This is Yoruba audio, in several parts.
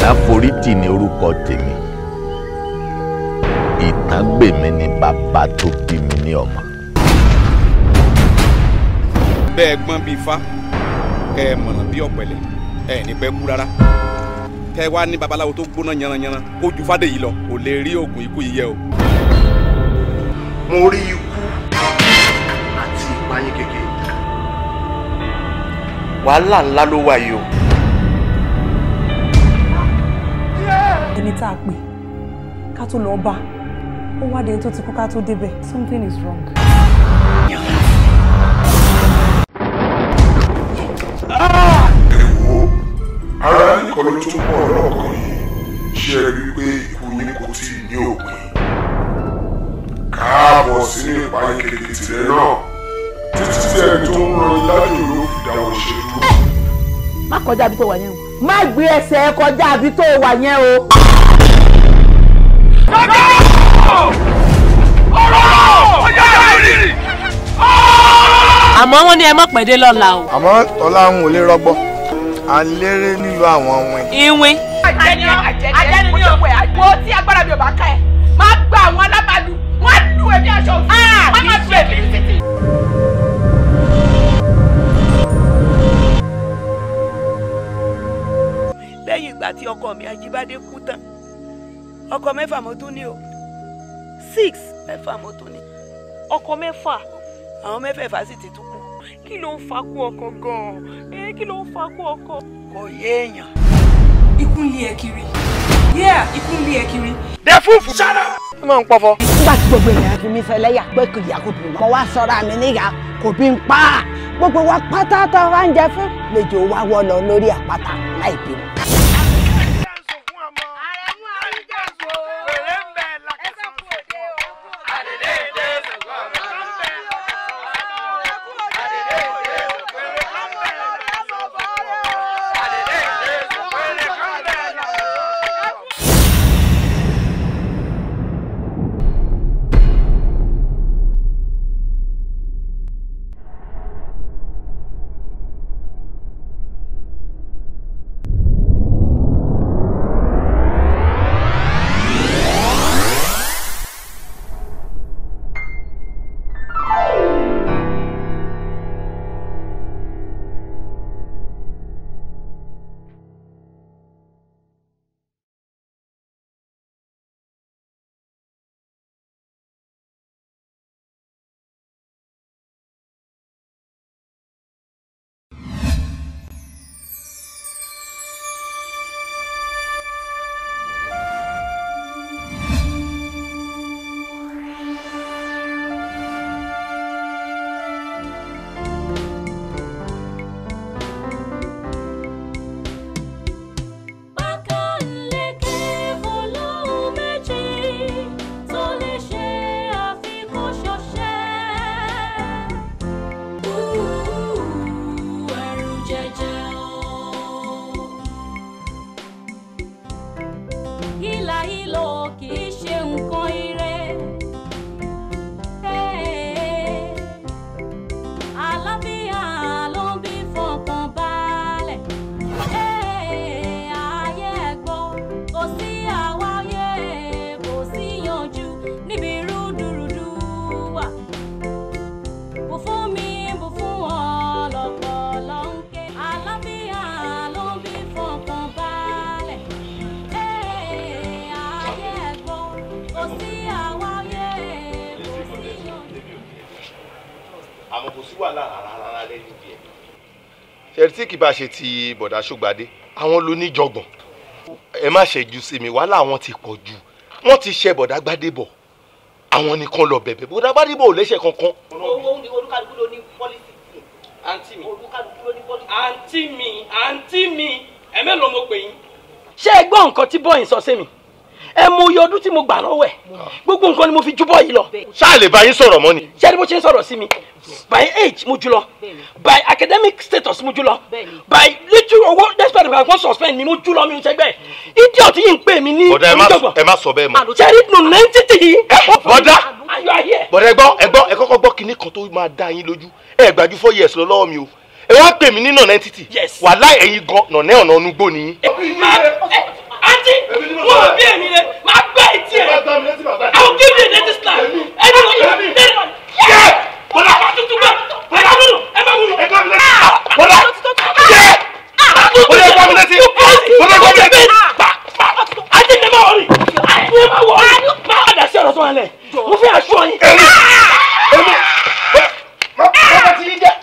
Ìtàforítì ni orúkọ tèmi. Ìtàgbèmí ni bàbá tó bí mi ní ọmọ. Bẹ́ẹ̀ gbọ́n bíi ifá, kẹ́ ẹ mọ̀nà bí ọ̀pẹ̀lẹ̀, ẹ ní pẹ́ kú rárá. Kẹ́ ẹ wá ní babaláwo tó gbóná yanranyanran, kó ju fádé yìí lọ, kò lè rí oògùn ikú yìí yẹ o. Mo rí ikú àti ìpayín kékeré. Wàhálà ńlá ló wà yìí o. Ẹni tá a pè ká tó lọ bá ó wá dé tó ti kú ká tó débẹ̀. Something is wrong. Èwo ara nìkan ló tún pọ̀ lọ́kàn yìí ṣe rí i pé ikú yín kò tí ì ní òpin. Káàbọ̀ sínú ìpayín kékeré tirẹ̀ náà títí tí ẹni tó ń ran ilájò ló fi dáwọ́ ṣe dúró. Má kọjá àbí tó wà yẹn o. Má gbé ẹsẹ̀ kọjá àbí tó wà yẹn o. Àmọ́ wọ́n ní ẹ mọ̀ pẹ̀dé lọ́la o. Àmọ́ ọlá ń wọlé rọ́gbọ́ à ń léré nílùú àwọn ọ̀wìn. Ìwìn. Àjẹni ní òwe àgbo tí agbára mi ò bá ká ẹ máa gba àwọn alábàálù wọn á lù ẹbí aṣọ òfin wọn máa fi ẹbí títì. Lẹ́yìn ìgbà tí ọkọ mi Ajíbádé kú tán, ọkọ mẹ́fà mo tún ní o, 6 mẹ́fà mo tún ní, ọkọ mẹ́fà, àwọn mẹ́fẹ̀ẹ̀fà sì ti tún kú. Kí ló ń fa kú ọkọ gan-an? Kí ló ń fa kú ọkọ? Kò yé èèyàn. Ikú ń lé ẹ kiri. Ikú ń lé ẹ kiri. Dẹ fúfú. Ṣáná. Ó máa ń pọ̀fọ́. Nígbà tí gbogbo èèyàn fi mí ṣẹlẹ́yà pé kò yà kó bí mo wá sọ́ra mi níyà kò bí ń pa. Gbogbo wa pátá tó wá ń jẹ fún lejò wá wọ́ lọ lórí àpáta láì bínú. Tí kì bá ṣe ti bọ̀dá Ṣógbadé àwọn ló ní jọgbọ̀n ẹ má ṣẹ́jú sí mi wàhálà àwọn ti pọ̀ jù wọ́n ti ṣe bọ̀dá Gbádébọ̀ àwọn nìkan lọ bẹ̀bẹ̀ bọ̀dá Gbádébọ̀ ò léṣe kankan. Owó olúkálukú ló ní pọ́lísì. Àǹtí mi olúkálukú ló ní pọ́lísì. Àǹtí mi ẹ̀mẹ́lò mo pè yín. Ṣé ẹ gbọ́ nǹkan tí bọ́yìn sọ sí mi? Ẹ mọ iye ọdún tí mo gbà lọ́wọ́ ẹ̀ gbogbo nǹkan ni mo fi jú bọ́yìí lọ. Ṣáà lè bá yín sọ̀rọ̀ mọ́ ni. Ṣé ẹni bó ṣe ń sọ̀rọ̀ sí mi? By age mo jù lọ, by academic status mo jù lọ, by little owó despite the fact wọ́n suspend mi mo jù lọ mi ò ṣẹgbẹ́. Idiot yìí ń pè mí ní oníjọ̀gbọ̀n. Ẹ má sọ bẹ́ẹ̀ mọ́. Ṣẹ́rí nù nẹ́ńtítì yìí. Bọ̀dá bọ̀dá ẹ kọ́kọ́ gbọ́ kinní kan tó máa dá yín lójú ẹ gbàjú 4 years lọ lọ́wọ́ mi o ẹ wá pè mí ní nọ̀nà entity wàhálà ẹ̀yin gan nọ̀nà ọ̀nà ọ̀nugbó nìyí. wọ́n bí èmi rẹ̀ máa gbá ìtì ẹ̀. I'll give you a dentist plan. Ẹni wọ́n yóò ní ẹni wọ́n. Bọ́lá bá tuntun gbà. Bọ́lá múlò ẹ má múlò. Bọ́lá bọ́lá bọ́lá gbọ́ mi létí. Bọ́lá gbọ́ mi létí. Àti ní ma wọ̀rí. Àti ní ma wọ̀rí. Máa wà dà sí ọ̀rọ̀ tó wà lẹ̀. Mo fi aṣọ yín. Èmi bàbá ti yín jẹ́.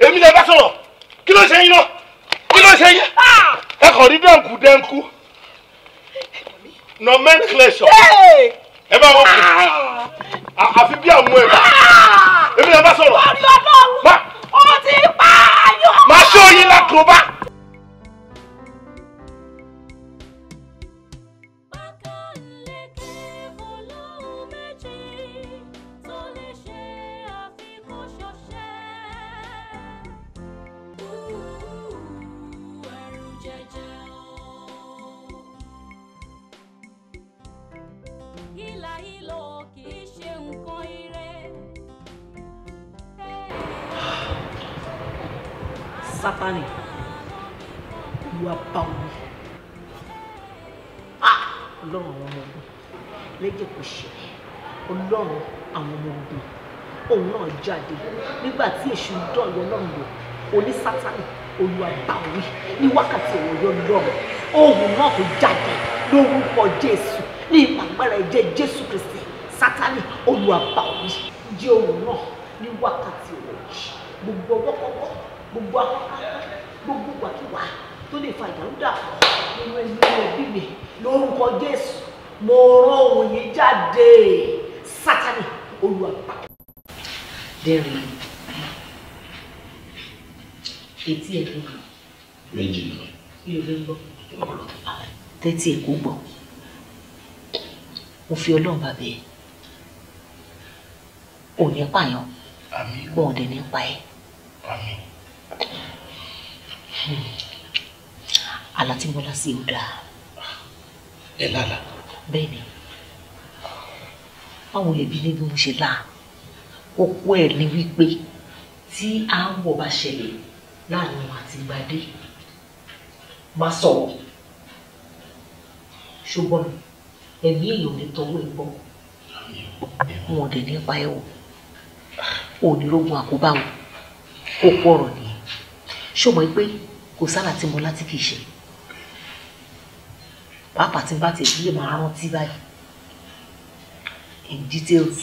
Èmi lè bá sọ̀rọ̀. Kí ló ṣe yín náà? Kí ló ṣe yín? Ẹ kàn rí dẹ́nkù. Nomenclature. Ẹ bá wọ́n kù. Àfi bí àwọn ẹ̀bà. Èmi lè bá sọ̀rọ̀. Ó ti pààyàn. Máa ṣó yín lákòóbá. Sátánì ìwà báwo ọlọ́run àwọn ọmọ ogun lẹ́jẹ̀ kò ṣe ọlọ́run àwọn ọmọ ogun òun náà jáde nígbà tí èṣù dọ̀yọ̀ ọlọ́run lò oní Sátánì Olúwa báwo ní wákàtí ọ̀yọ́ ọlọ́run ohun náà kò jáde lórúkọ Jésù ní ìpàgbára ẹ̀jẹ̀ Jésù Kristi Sátánì Olúwa báwo jẹ́ ohun náà ní wákàtí ọ̀yọ́ gbogbo ọwọ́kọ́wọ́ gbogbo akọ́kọ́ gbogbo wàkíwà tó lè fa ìdàrúdà nínú ẹbí mi lórúkọ Jésù mo rán ohun yìí jáde Sátánì Olúwa bá. dẹ́rìn etí ẹ̀ ló gbọ́. méjì náà. yóò lè gbọ́. tẹ́tí ẹ̀ kò gbọ́. mo fi Ọlọ́run bá bẹ́ẹ̀ ò ní pààyàn gbọ́n ọ̀dẹ̀ ní pa ẹ́. Àlá tí mo lá sí ò dáa. Ẹ lálàá. Bẹ́ẹ̀ ni àwọn ẹbí ní bí mo ṣe lá kókó ẹ̀ ní wípé tí aáwọ̀ bá ṣẹlẹ̀ láàrin wọn àti Gbadé má sọ̀rọ̀ ṣùgbọ́n ẹ̀mí èèyàn ní tọwọ́ ẹ̀ bọ̀ wọn ò dẹ̀ nípa ẹ̀ wò ò ní rógun àkóbá wọn kókó ọ̀rọ̀ nìyẹn ṣùgbọ́n pé kò sára tí mo láti kìí ṣe pàápàá tí n bá tẹ̀ lè máa rántí báyìí in details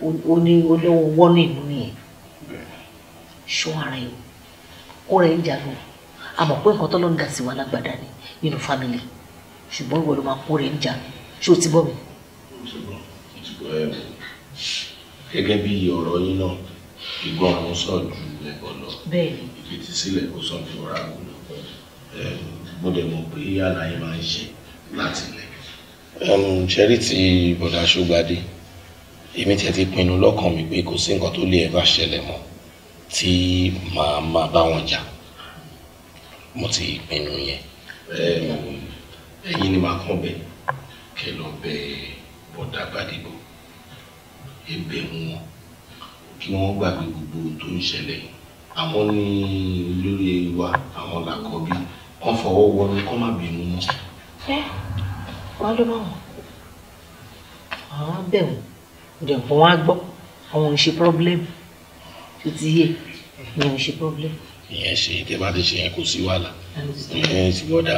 ó ní olówó wọ́nà ìlú nìyẹn ṣọ́ ara ẹ̀ kó rẹ̀ ń jàdùn àmọ́ pé nǹkan tọ́lọ́ ń dà sí wa lágbàdá ni nínú fámìlì ṣùgbọ́n ìwọ ló máa kó rẹ̀ ń jà ṣé o ti bọ́ mi. gẹ́gẹ́ bí ọ̀rọ̀ yín náà ìgbọ́n àwọn sọ ju ẹ̀bọ̀ lọ. bẹ́ẹ̀ni. ìfetí sílẹ̀ kó sọ fún ọ̀rá mi lọ. mo dẹ̀ mọ̀ pé àlàyé máa ń ṣe láti ilẹ̀. ṣẹ́rí ti bọ̀dá Ṣógbadé èmi tiẹ̀ ti pinnu lọ́kàn mi pé kò sí nǹkan tó lè ẹ̀bá ṣẹlẹ̀ mọ́ tí màá máa bá wọn jà mo ti pinnu yẹn. ẹ̀yin ni màá kàn bẹ̀ kẹ́ lọ bẹ̀ bọ̀dá Gbádébọ̀ ẹ̀bẹ̀ wọn kí wọ́n gbàgbé gbogbo tó ń ṣẹlẹ̀ àwọn ní olórí wa àwọn làkọ́bí wọ́n fọwọ́ wọnú kọ́ má bínú mọ́. wọ́n ló máa wọ̀ àwọn bẹ̀ wọ́n dẹ̀ kó wọ́n á gbọ́ àwọn ò ṣe problem tó ti yé ni ò ṣe problem. ìyẹn ṣe tẹ́ bá ti ṣe yẹn kò sí wàhálà ìyẹn ti bọ̀dá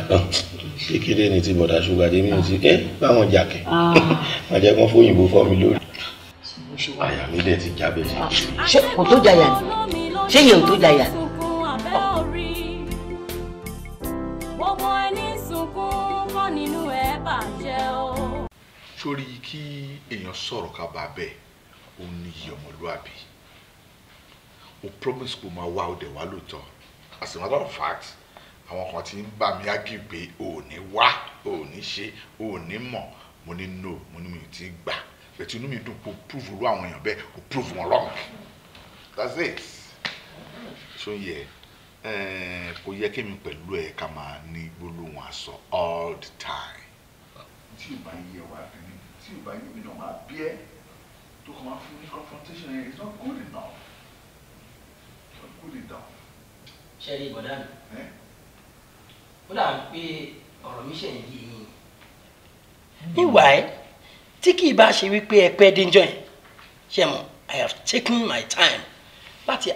kékeré ni ti bọ̀dá Ṣógbadé mi ò ti báwọn jà kẹ́ má jẹ́ kán fóyìnbó fọ́ mi lórí àyà mi dẹ̀ ti jábẹ́ sí i. ṣé kò tó jàyà ni ṣé yẹn ò tó jàyà ni. sórí kí èèyàn sọ̀rọ̀ ká bá bẹ́ẹ̀ ó ní iye ọmọlúwàbí o promise kó máa wá ọdẹ wá lóòótọ́ as a matter of fact àwọn kan ti ń bá mi ágì pé o ò ní wá o ò ní ṣe o ò ní mọ̀ mo ní no mo ní mi ò tí gbà bẹ̀tẹ̀ inú mi dùn kó prove irú àwọn èèyàn bẹ́ẹ̀ kó prove wọn wrong that's it ṣó yẹ kò yẹ kémi pẹ̀lú ẹ̀ ká máa ní gbólóhùn àsọ all the time tí o bá yẹ wá ẹni tí o bá yẹ mi náà máa bí ẹ tó kàn máa fún ní confrontation yẹn it's not good enough it's not good enough. ṣe rí ìbọ̀dá mi ó dà pé ọ̀rọ̀ mi ṣe ń yé yín. Meanwhile, tí kì í bá ṣe wípé ẹ pẹ́ dénjọ́ yẹn, ṣé mo, I have taken my time láti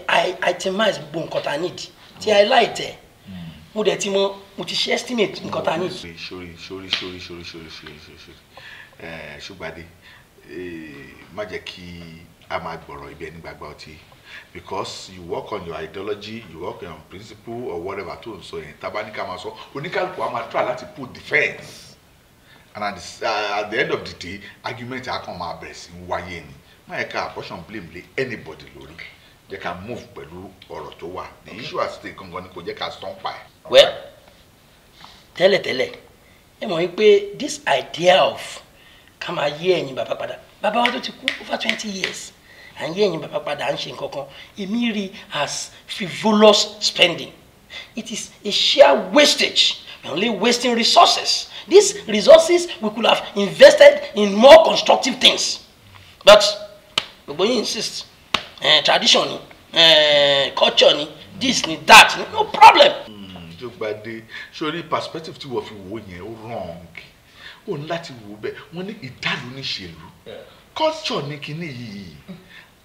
itemize gbogbo nǹkan tá a need tí I like ẹ̀. Mo dẹ̀ ti mọ̀, mo ti ṣe estimate nǹkan tá a need. Sori. Ṣùgbọ́n má jẹ́ kí a máa gbọ̀rọ̀ ibi ẹni gbàgbọ́ ọtí. Because you work on your ideology, you work on principle or whatever tó ń sọ yẹn tabanika máa sọ oníkálùkù á máa try láti put defence and at the end of the day argument á kàn máa bẹ̀rẹ̀ sí wáyé ni má yẹ ká apportion blame lé anybody lórí jẹ́ ká move pẹ̀lú ọ̀rọ̀ tó wà the issue at stake gangan ni kò jẹ́ ká stop pa ẹ̀. Well, tẹ́lẹ̀tẹ́lẹ̀ ẹ mọ̀ wípé this idea of ká máa yé ẹ̀yin bàbá padà bàbá wa tó ti kú over 20 years and yé ẹ̀yin bàbá padà ń ṣe nǹkan kan èmi rí as frivolous spending. It is a sheer wastage. We're only wasting resources. These resources we could have invested in more constructive things. But gbogbo yín insist tradition ni culture ni this ni that ni no problem. Jọgbadé sórí perspective tí wọ́n fi wò yẹn ó wrong ó ní láti wò bẹ́ẹ̀ wọ́n ní ìdálù níṣèlú culture ní kinní yìí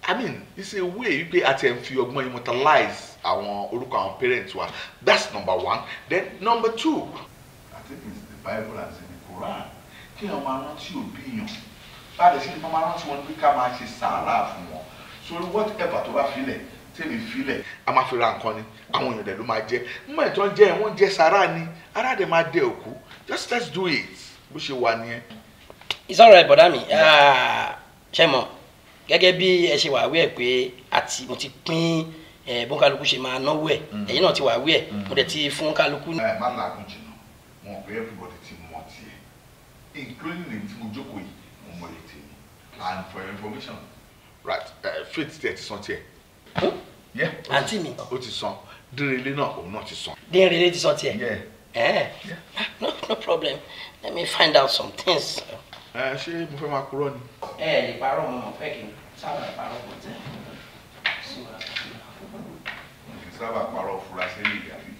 I mean it's a way wípé àti ẹ̀ ń fi ọgbọ́n immortalize àwọn orúkọ àwọn parents wa that's number one. Then number two I think it's the Bible and the Quran kí wọ́n máa rántí òbí yàn báyìí ṣe ni wọ́n máa rántí wọn pé ká máa ṣe sàárà fún wọn so whatever tó bá filẹ̀ tẹ́mi filẹ̀ a máa fi ra nǹkan ni àwọn èèyàn dẹ̀ ló máa jẹ mọ́ ẹ̀tọ́ jẹ́ wọ́n jẹ́ sàárà ni ara dẹ̀ máa dẹ òkú just let's do it bó ṣe wà nìyẹn. It's alright bọ̀dá mi ṣe mọ̀ gẹ́gẹ́ bí ẹ ṣe wà wí ẹ̀ pé mo ti pín bó kálukú ṣe máa náwó ẹ̀ ẹ̀yin náà ti wà wí ẹ̀ mo dẹ̀ ti fún kálukú. ẹ má làágùn jìnnà wọn pé everybody ti mọ tiẹ̀ including èmi tí mo jókòó yìí mo mọ èyí tèmi and for your information right faith tiẹ̀ ti san tiẹ̀. àǹtí mi. ó ti san dérèlé náà òun náà ti san. dérèlé ti san tiẹ̀. No problem let me find out some things. ṣé mo fẹ́ máa kúrò ni. Lè parọ́ mọ́ fẹ́ kí n sábà parọ́ kò tẹ́. kì í sábà parọ́ fura sẹ́yìn ìyá mi.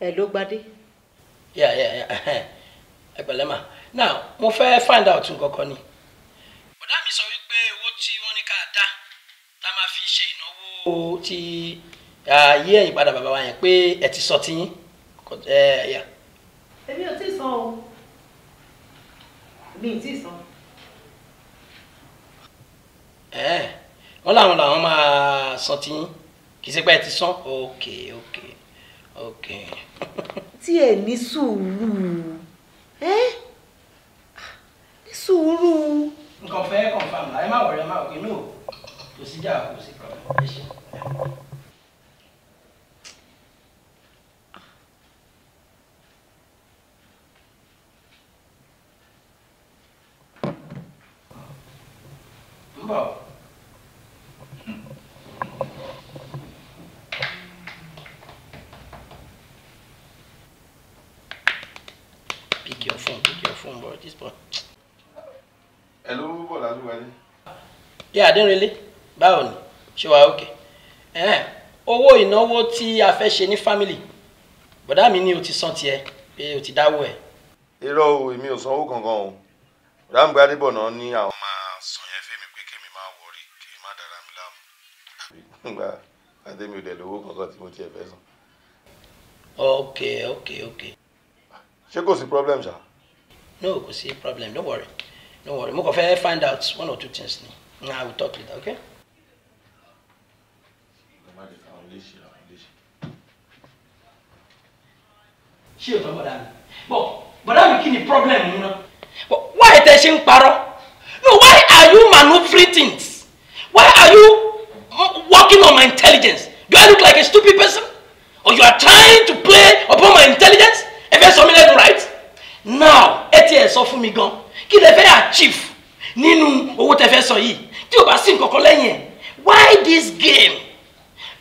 Hello, Gbadé. Yeah. Ẹgbẹ̀lẹ́ mà. Now, mo fẹ́ find out nǹkan kan ni. Bọ̀dá mi sọ wípé owó tí wọ́n ní ká dá tá máa fi ṣe ìnáwó tí ayé ẹ̀yìn padà bàbá wa yẹn pé ẹ ti sọ ti yín. Èmi ò tí ì san o. Mi ì tí ì san. Wọ́n làwọn máa san ti yín. Kì í ṣe pé ẹ ti san. Okay. Tí ẹ ní sùúrù. Ní sùúrù. Nǹkan fẹ́ confirm la ẹ má wọ̀rẹ́ má wọ̀rẹ́ no kò sí jà kò sí problem ẹ ṣe. ń bọ̀. Pick your phone, bro. This boy. Hello, bọ̀dá Ṣùgbọ́n. Yeah, Adéǹrelé. Báwo ni? Ṣé wàá okay? Owó ìnáwó tí a fẹ́ ṣe ní family. Bọ̀dá mi ní o ti san tiẹ̀ pé o ti dáwọ́ ẹ̀. Irọ́ o, èmi ò sanwó kankan o. Bọ̀dá mi Gbadébọ̀ náà ní àwọn máa san yẹn fẹ́mi pé kémi máa wọrí kí n má dára mi láàmú. Nígbà àdémi ò dẹ̀ lówó kankan tí mo tiẹ̀ fẹ́ san. Okay. Ṣé kò sí problem ṣá? No, kò sí problem. Don't worry. Mo kàn fẹ́ find out one or two things ni. I will talk later, okay? Ṣé o tọ́ bọ̀dá mi? Bọ̀dá mi kí ni problem yín náà? Why tẹ́ ṣe ń parọ́? No, why are you maneuvering things? Why are you working on my intelligence? Do I look like a stupid person? Or you are trying to play upon my intelligence? Ẹ fẹ́ sọ mí lẹ́nu right? Now, ẹ ti ẹ̀ sọ fún mi gan. Kí lẹ fẹ́ achieve nínú owó tẹ́ fẹ́ sọ yìí? Tí o bá sí nǹkan kan lẹ́yìn ẹ̀, why this game?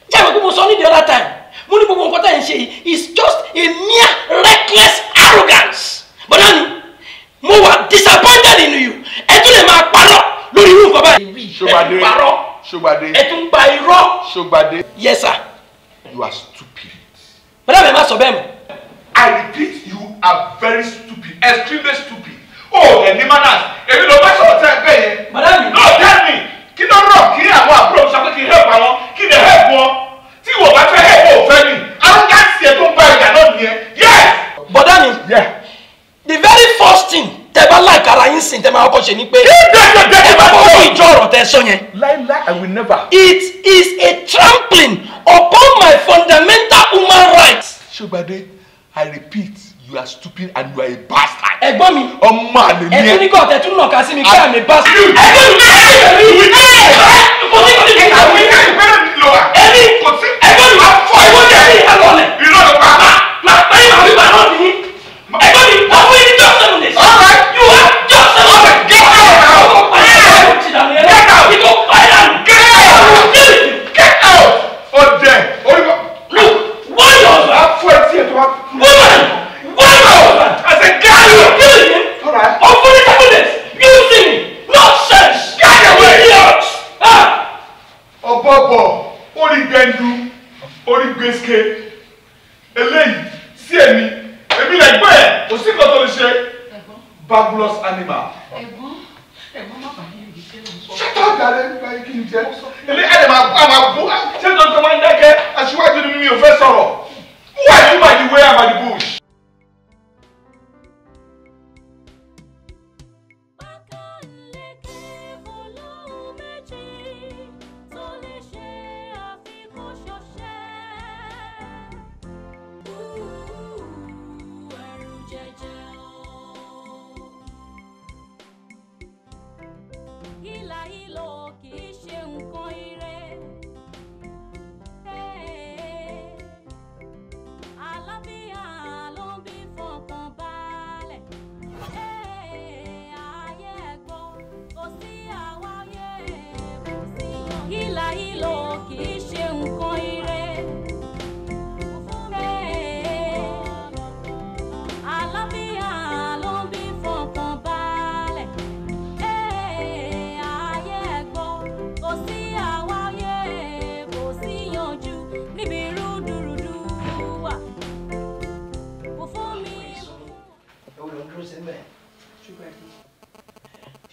Jẹ́ àwọn kí mo sọ ní the other time. Mo ní gbogbo nǹkan tẹ́ ń ṣe yìí is just a mere reckless arrogance. But then, mo wà disappointed in you. Ẹ tún lè máa parọ́ lórí irú nǹkan báyìí. Ṣógbadé. Ẹ tún pa irọ́. Ṣógbadé. Yes, sir. You are stupid. Madam, ẹ má sọ bẹ́ẹ̀ mọ́. I repeat, you are very stupid, extremely stupid. Oh, the manners. Èmi ló bá sọ̀rọ̀ tẹ́ ẹ bẹ́ẹ̀ yẹn. Madam, no, tell me. Kí ló rọ̀ kí àwọn àbúrò sọ pé kí help àwọn kí lè help wọn? Tí wọ́n bá fẹ́ help ò fẹ́ mi. Arrogance yẹn tó ń bá ìjà náà nìyẹn. Yes. Bọ̀dá mi. The very first thing tẹ́ bá like ara yín sìn tẹ́ máa kọ́ ṣe ni pé. Ẹ bá fọwọ́ ìjọ ọ̀rọ̀ tẹ́ sọ yẹn. Láíláí, I will never. It is a trampling upon my fundamental human rights. Ṣógbadé, I repeat, you are stupid and you are a bastard. Ẹ̀gbọ́n mi. Ọmọ àlè ni ẹ. Ẹ̀tún ní kọ́ ọ̀tẹ̀ tún nàka sí mi kí àmì bastard. Ẹ̀gbọ́n mi. Fabulous animal. Shut up, darling. Ilé ẹ̀dẹ̀ máa bú. Ṣé tuntun máa ń dákẹ́? Aṣíwájú ni mi ò fẹ́ sọ̀rọ̀. Who are you by the way and by the bush?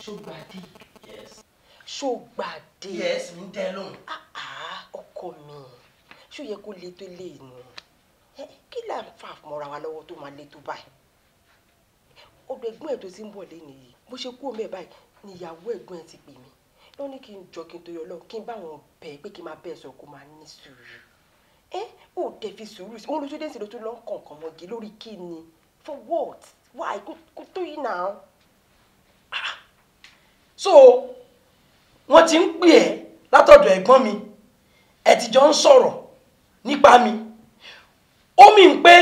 Ṣógbadé. Yes. Ṣógbadé. Yes, mi ń tẹ́ lóhùn. Ọkọ mi ṣó yẹ kó le tó lè nù kí là ń fà mọ́ra wa lọ́wọ́ tó máa le tó báyìí ọ̀dọ̀ ẹ̀gbọ́n ẹ̀ tó ti ń bọ̀ lẹ́nu yìí bó ṣe kú omi ẹ̀ báyìí ni ìyàwó ẹ̀gbọ́n ẹ̀ ti pè mí ló ní kí n jọ kí n tó yọ lọ kí n bá wọn bẹ̀ pé kí n máa bẹ̀ sọ kó máa ní sùúrù ó dẹ̀ fi sùúrù sí wọn lójú dẹ́sẹ̀ ló tún lọ́ kọ̀ọ̀kan mọ́gi lórí kí ni for what why kó tó yìí náà. So wọ́n ti ń pè ẹ́ látọ̀dọ̀ ẹ̀gbọ́n mi ẹ ti jọ ń sọ̀rọ̀ nípa mi ó mì ń pé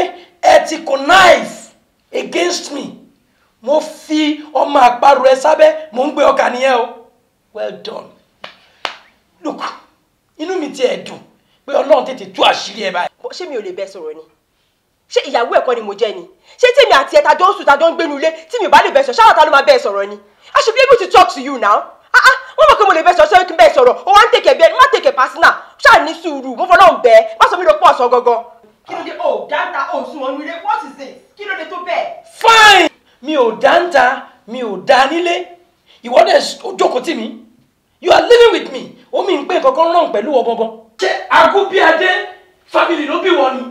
ẹ ti connive against me mo fi ọmọ àparò ẹ sábẹ́ mo ń gbé ọkà nìyẹn o well done look inú mi ti ẹ̀ dùn pé Ọlọ́run tètè tú àṣírí ẹ báyìí. ṣé mi ò lè bẹ sọ̀rọ̀ ni ṣé ìyàwó ẹ̀kọ́ ni mo jẹ́ ni ṣé tèmi àti ẹ̀ tajọ́ ń sùn tajọ́ ń gbénu ilé tí mi ò bá lè bẹ sọ̀rọ̀ ṣáà ta ló máa bẹ sọ̀rọ̀ ni I should be able to talk to you now. Wọ́n mọ̀ pé mo lè bẹ sọ̀rọ̀ ṣé kí n bẹ sọ̀rọ̀ o wá ń tèkè bí ẹni má tèkè personal ṣáà ní sùúrù mo fọlọ́run bẹ́ẹ̀ má sọ mi ló pọ̀ ọ̀sán gangan. Kí ló dé o dáńtà o sùn wọn nílé what is it kí ló dé tó bẹ́ẹ̀. Fine mi ò dáńtà mi ò dá nílé ìwọ dẹ̀ jókòó tì mí you are living with me ó mi ń pè kankan rán pẹ̀lú ọ gangan. Ṣé Agúbíadé family ló bí wọn ni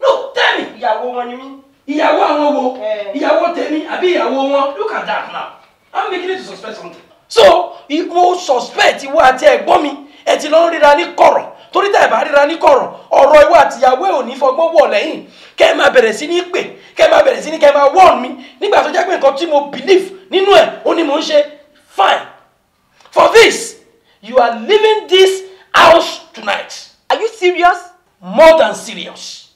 no tell me. Ìyàwó wọn ni mí. Ìyàwó àwọn wo ìyàwó tèmi àbí ìyàwó wọn look at that now I'm beginning to suspect something. So mo suspect ìwọ àti ẹ̀gbọ́n mi ẹ ti lọ ń ríra ní kọ̀rọ̀ torí tẹ́ ẹ bá ríra ní kọ̀rọ̀ ọ̀rọ̀ ìwọ àti ìyàwó ẹ̀ ò ní fọgbọ́n wọ̀ lẹ́yìn kẹ́ ẹ máa bẹ̀rẹ̀ sí ní pè kẹ́ ẹ máa bẹ̀rẹ̀ sí ní kẹ́ ẹ máa warn mi nígbà tó jẹ́ pé nǹkan tí mo believe nínú ẹ̀ ó ní mò ń ṣe fine for this you are leaving this house tonight. Are you serious? More than serious.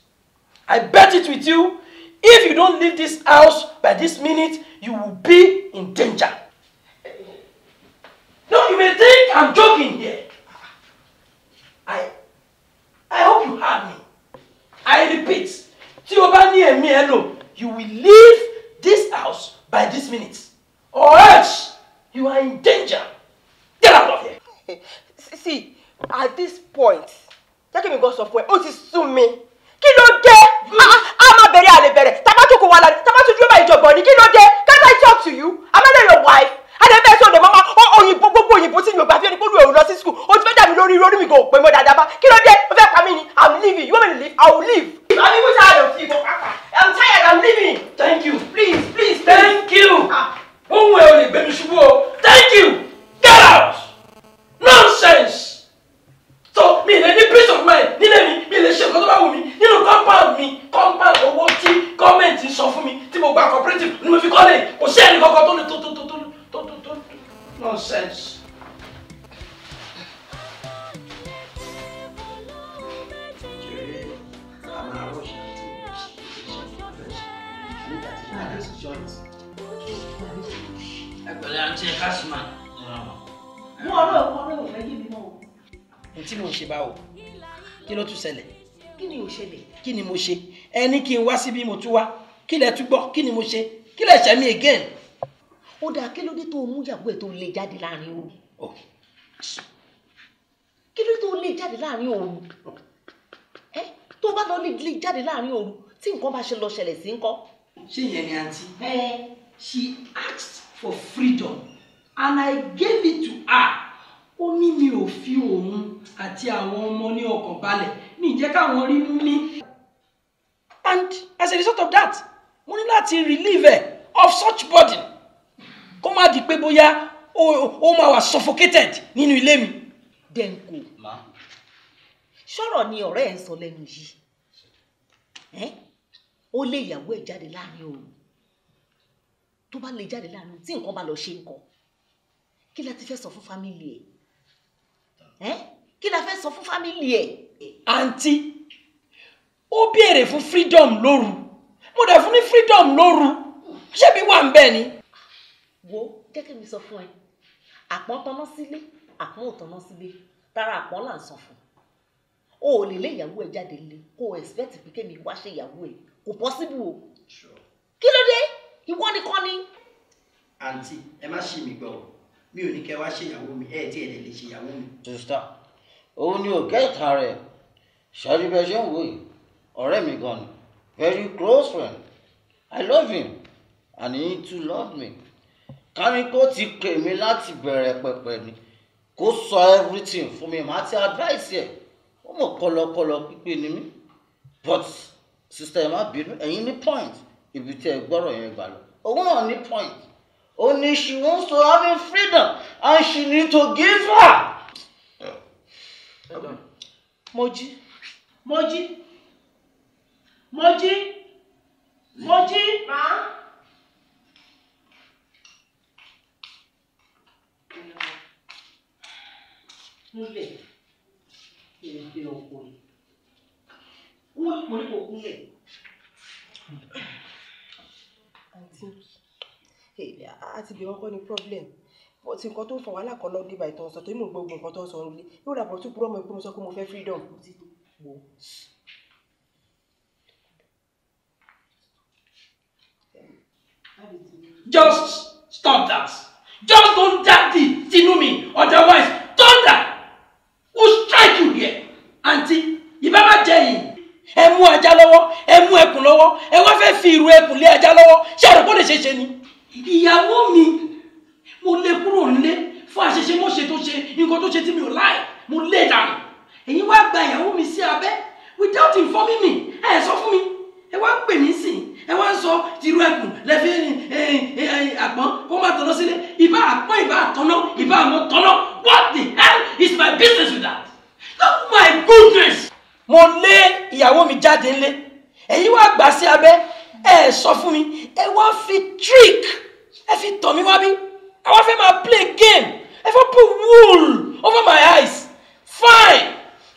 I bet it with you if you don't leave this house by this minute you will be in danger. No, you may think I'm joking here. I hope you heard me. I repeat, tí o bá ní ẹ̀mí ẹ lò, you will leave this house by this minute, or else you are in danger. Get out of here. See, at this point, jẹ́ kí mi gbọ́ sọ fún ẹ, ó ti sún mi. Kí ló dé? A máa bẹ̀rẹ̀ àlè bẹ̀rẹ̀. Tabatu kò wà lálẹ́, tabatu dúró bá ìjọ̀gbọ̀n ni. Kí ló dé? Can't I talk to you? Am I not your wife? Adébẹ́ sọ̀dọ̀ mama òyìnbó gbogbo òyìnbó tí mi ò gbà fi ẹni kó lu èrò lọ sí school. O ti fẹ́ dà mí lórí mi kò pé mo dáadáa bá. Kí ló dé? O fẹ́ pa mí ni? I'm leaving. You want me to leave? I will leave. I'm even tired of you. I'm tired. I'm leaving. Thank you. Please. Thank you. Ohun ẹ̀ ò lè gbé mi ṣubú o. Thank you. Get out. Nonsense. So mi lè ní peace of mind nílé mi lè ṣe nǹkan tó bá wù mí nínú compound owó tí gọ́ọ̀mẹ̀ntì sọ fún mi tí mo gba cooperative ni mo fi kọ́lé kò sí ẹnì kankan tó lè tó nonsense. Ẹgbẹ̀rẹ̀ àǹtí ẹ̀ka sùnmà. Mo ọ̀rọ̀ ò fẹ́ yé mi mọ́ o. Tí mo ń ṣe báwo? Kí ló tún ṣẹlẹ̀? Kí ni ò ṣẹlẹ̀? Kí ni mo ṣe? Ẹni kí n wá síbí mo tún wá. Kí lẹ tún gbọ́? Kí ni mo ṣe? Kí lẹ ṣẹ́ mi again? Ó dáa, kí ló dé tó mú ìyàwó ẹ̀ tó lè jáde láàrin òru? Kí ló dé tó lè jáde láàrin òru? Tó bá lọ lè jáde láàrin òru tí nǹkan bá ṣe lọ ṣẹlẹ̀ sí ńkọ́? Ṣé ìyẹn ni àǹtí? She asked for freedom and I gave it to her. Ó ní mi ò fi òun àti àwọn ọmọ ní ọkàn balẹ̀ mi jẹ́ káwọn rí mi. And as a result of that, mo ní láti relieve her of such burden. Kó má di pé bóyá ó máa wà suffocated nínú ilé mi. Denko, ṣọ́rọ̀ ni ọ̀rẹ́ ẹ̀ ń sọ lẹ́nu yìí. Ó lé ìyàwó ẹ̀ jáde láàrin òru. Tó bá lè jáde láàrin tí nǹkan bá lọ ṣe nǹkan. Kí la ti fẹ́ sọ fún fámìlì ẹ̀? Kí la fẹ́ sọ fún fámìlì ẹ̀? Àǹtí, ó béèrè fún freedom lóru. Mo dẹ̀ fún ní freedom lóru. Ṣé bí wà ń bẹ̀ ni? Wo, jẹ́ kí mi sọ fún ẹ. Àpọ́n tọ́nà sílé, àpọ́n ò tọ́nà sílé. Tara àpọ́n là ń sọ fún. O ò lè lé ìyàwó ẹ̀ jáde nílé. Kó o expect pé kémi wá ṣe ìyàwó ẹ̀. Kò possible o. Kí ló dé? Ìwọ nìkan ni. Àǹtí, ẹ má ṣì mí gbọ́ o. Mi ò ní kẹ́ wá ṣe ìyàwó mi, ẹ̀ tí ẹ̀ lè ṣe ìyàwó mi. Sister, òun ni ò gẹ́ta rẹ̀. Ṣáájú bẹ́ẹ̀ ṣe ń wò yìí, ọ̀rẹ́ mi gan ni. Very close friend. I love him and he too love me. Kárí kó ti pè mí láti bẹ̀rẹ̀ pẹ̀pẹ̀ ni. Kó sọ everything fún mi, màá ti advice ẹ̀. Ó mọ̀ kọlọkọlọ pípé ni mí. But sister ẹ má bínú, ẹ̀yin ní point. Ibi tí ẹ gbọ́rọ̀ yẹn gbà lọ. Òun náà ní point. Only she wants to have freedom and she need to give her. Mojí. Ma. Kúnlẹ̀. Èrè ọkọ yìí. Mo ní kò kúnlẹ̀. Àti bí wọn kọ́ ni problem but nǹkan tó ń fa wàhálà kan lọ́dún ìbá ìtàn sọ tó inú gbogbo nǹkan tó ń sọ nílé yóò dàbọ̀ tó purọ́ mọ́ pé mo sọ pé mo fẹ́ freedom. Just stop that. Just don't daddy Tinumi, otherwise thunder will strike you here. Auntie, ìbá má jẹ́ yìí. Ẹ mú ajá lọ́wọ́, ẹ mú ẹkùn lọ́wọ́, ẹ wá fẹ́ fi ìrù ẹkùn lé ajá lọ́wọ́. Ṣé àrùn kò lè ṣe ni? Ìyàwó mi, mo lé kúrò nílé fún àṣeṣe mọ́ṣe tó ṣe nǹkan tó ṣe tí mi ò láì. Mo lé dànù. Ẹ̀yin wá gba ìyàwó mi sí abẹ́ without informing me. Ẹ sọ fún mi. Ẹ wá pè mí sí. Ẹ wá sọ tìrú ẹkùn lẹ́fẹ̀ẹ́ àpọ́n kó má tọ́nà sílé. Ìbá àpọ́n ìbá àtọ́nà ìbá àmọ́ tọ́nà. What the hell is my business with that? Oh my goodness! Mo lé ìyàwó mi jáde ńlé. Ẹ̀yin wá gbà sí abẹ́. Ẹ sọ fún mi. Ẹ wá fi trick. Ẹ fi tọ̀ mí wá bí. Ẹ wá fẹ́ máa play game. Ẹ fẹ́ put wool over my eyes. Fine.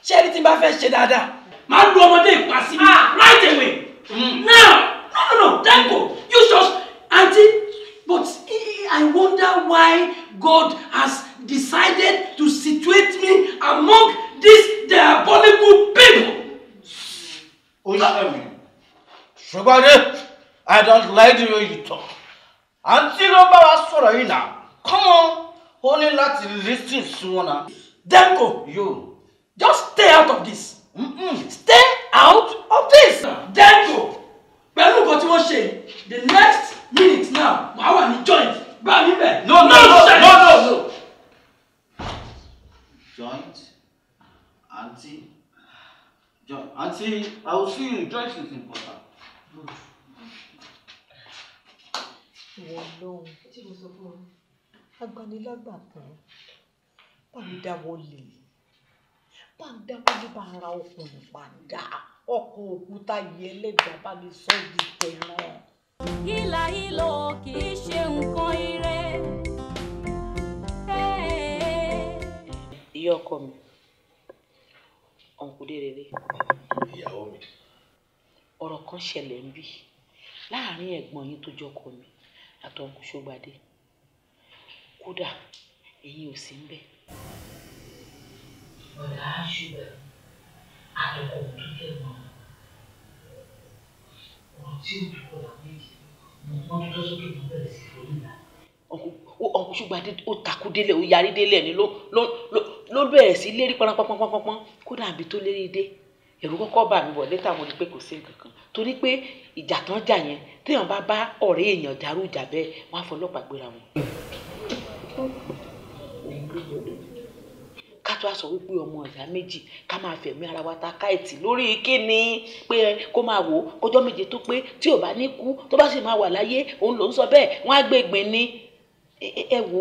Ṣé ẹni tí n bá fẹ́ ṣe dáadáa? Màá lu ọmọdé ìpa sí mi right away. Now, no, Danko, you just, auntie, but I wonder why God has decided to situate me among these diabolical people. Oṣèmi, Ṣùgbọ́n I don't like the way you talk. Àǹtí ló bá wa sọ̀rọ̀ yìí náà. Come on, ó ní láti listen sí wọn náà. Denko, you just stay out of this. Stay out of this. Denko, pẹ̀lú nǹkan tí wọ́n ṣe, the next minute now, màá wà ní joint. Bá mi bẹ̀. No. Joint, Auntie. Auntie, I will see you. Joint is important. Wọ́n lóhun tí mo sọ fún ọ agbanilágbà kan bá ń dáwọ́lé bá ra ọkùnrin padà ọkọ̀ òkúta yìí ẹlẹ́dàá bá lè sọ ibi tẹ̀lọ́. Hílà hílò kì í ṣe nǹkan ire. Ìyá ọkọ mi ọ̀nkùdé rere ìyàwó mi ọ̀rọ̀ kan ṣẹlẹ̀ ń bí láàrin ẹ̀gbọ́n yín tó jọkọ mi àtọ̀nkù Ṣógbadé kódà ẹ̀yin ò sí ń bẹ̀. Ọ̀dà ṣùgbọ́n àtọkọ̀ tó tẹ̀wọ̀n ọ̀rọ̀ tí ò dúró la méjì wọ́n tó sókè tó bẹ̀rẹ̀ sí forí ìlà. ọ̀nkù Ṣógbadé ó takú délẹ̀ ó yarí délẹ̀ ni ló bẹ̀rẹ̀ sí lérí pọnpọnpọnpọnpọn kódà àbí tó lérí dé ẹ̀rù kọ́kọ́ bà mí bọ̀ létà mo rí pé kò sí nǹkan kan torí pé ìjà tán jà yẹn téèyàn bá ọ̀rẹ́ èèyàn dàrú ìjà bẹ́ẹ̀ wọ́n á fọlọ́pàá gbéra wọn. ká tó a sọ wípé ọmọ ìyá méjì ká máa fẹ̀mí ara wa ta káìtì lórí kíni pé kó máa wò ó kọjọ́ méje tó pé tí ò bá ní kú tó bá sì máa wà láyé òun ló ń sọ bẹ́ẹ̀ wọ́n á gbégbé ní ẹ wo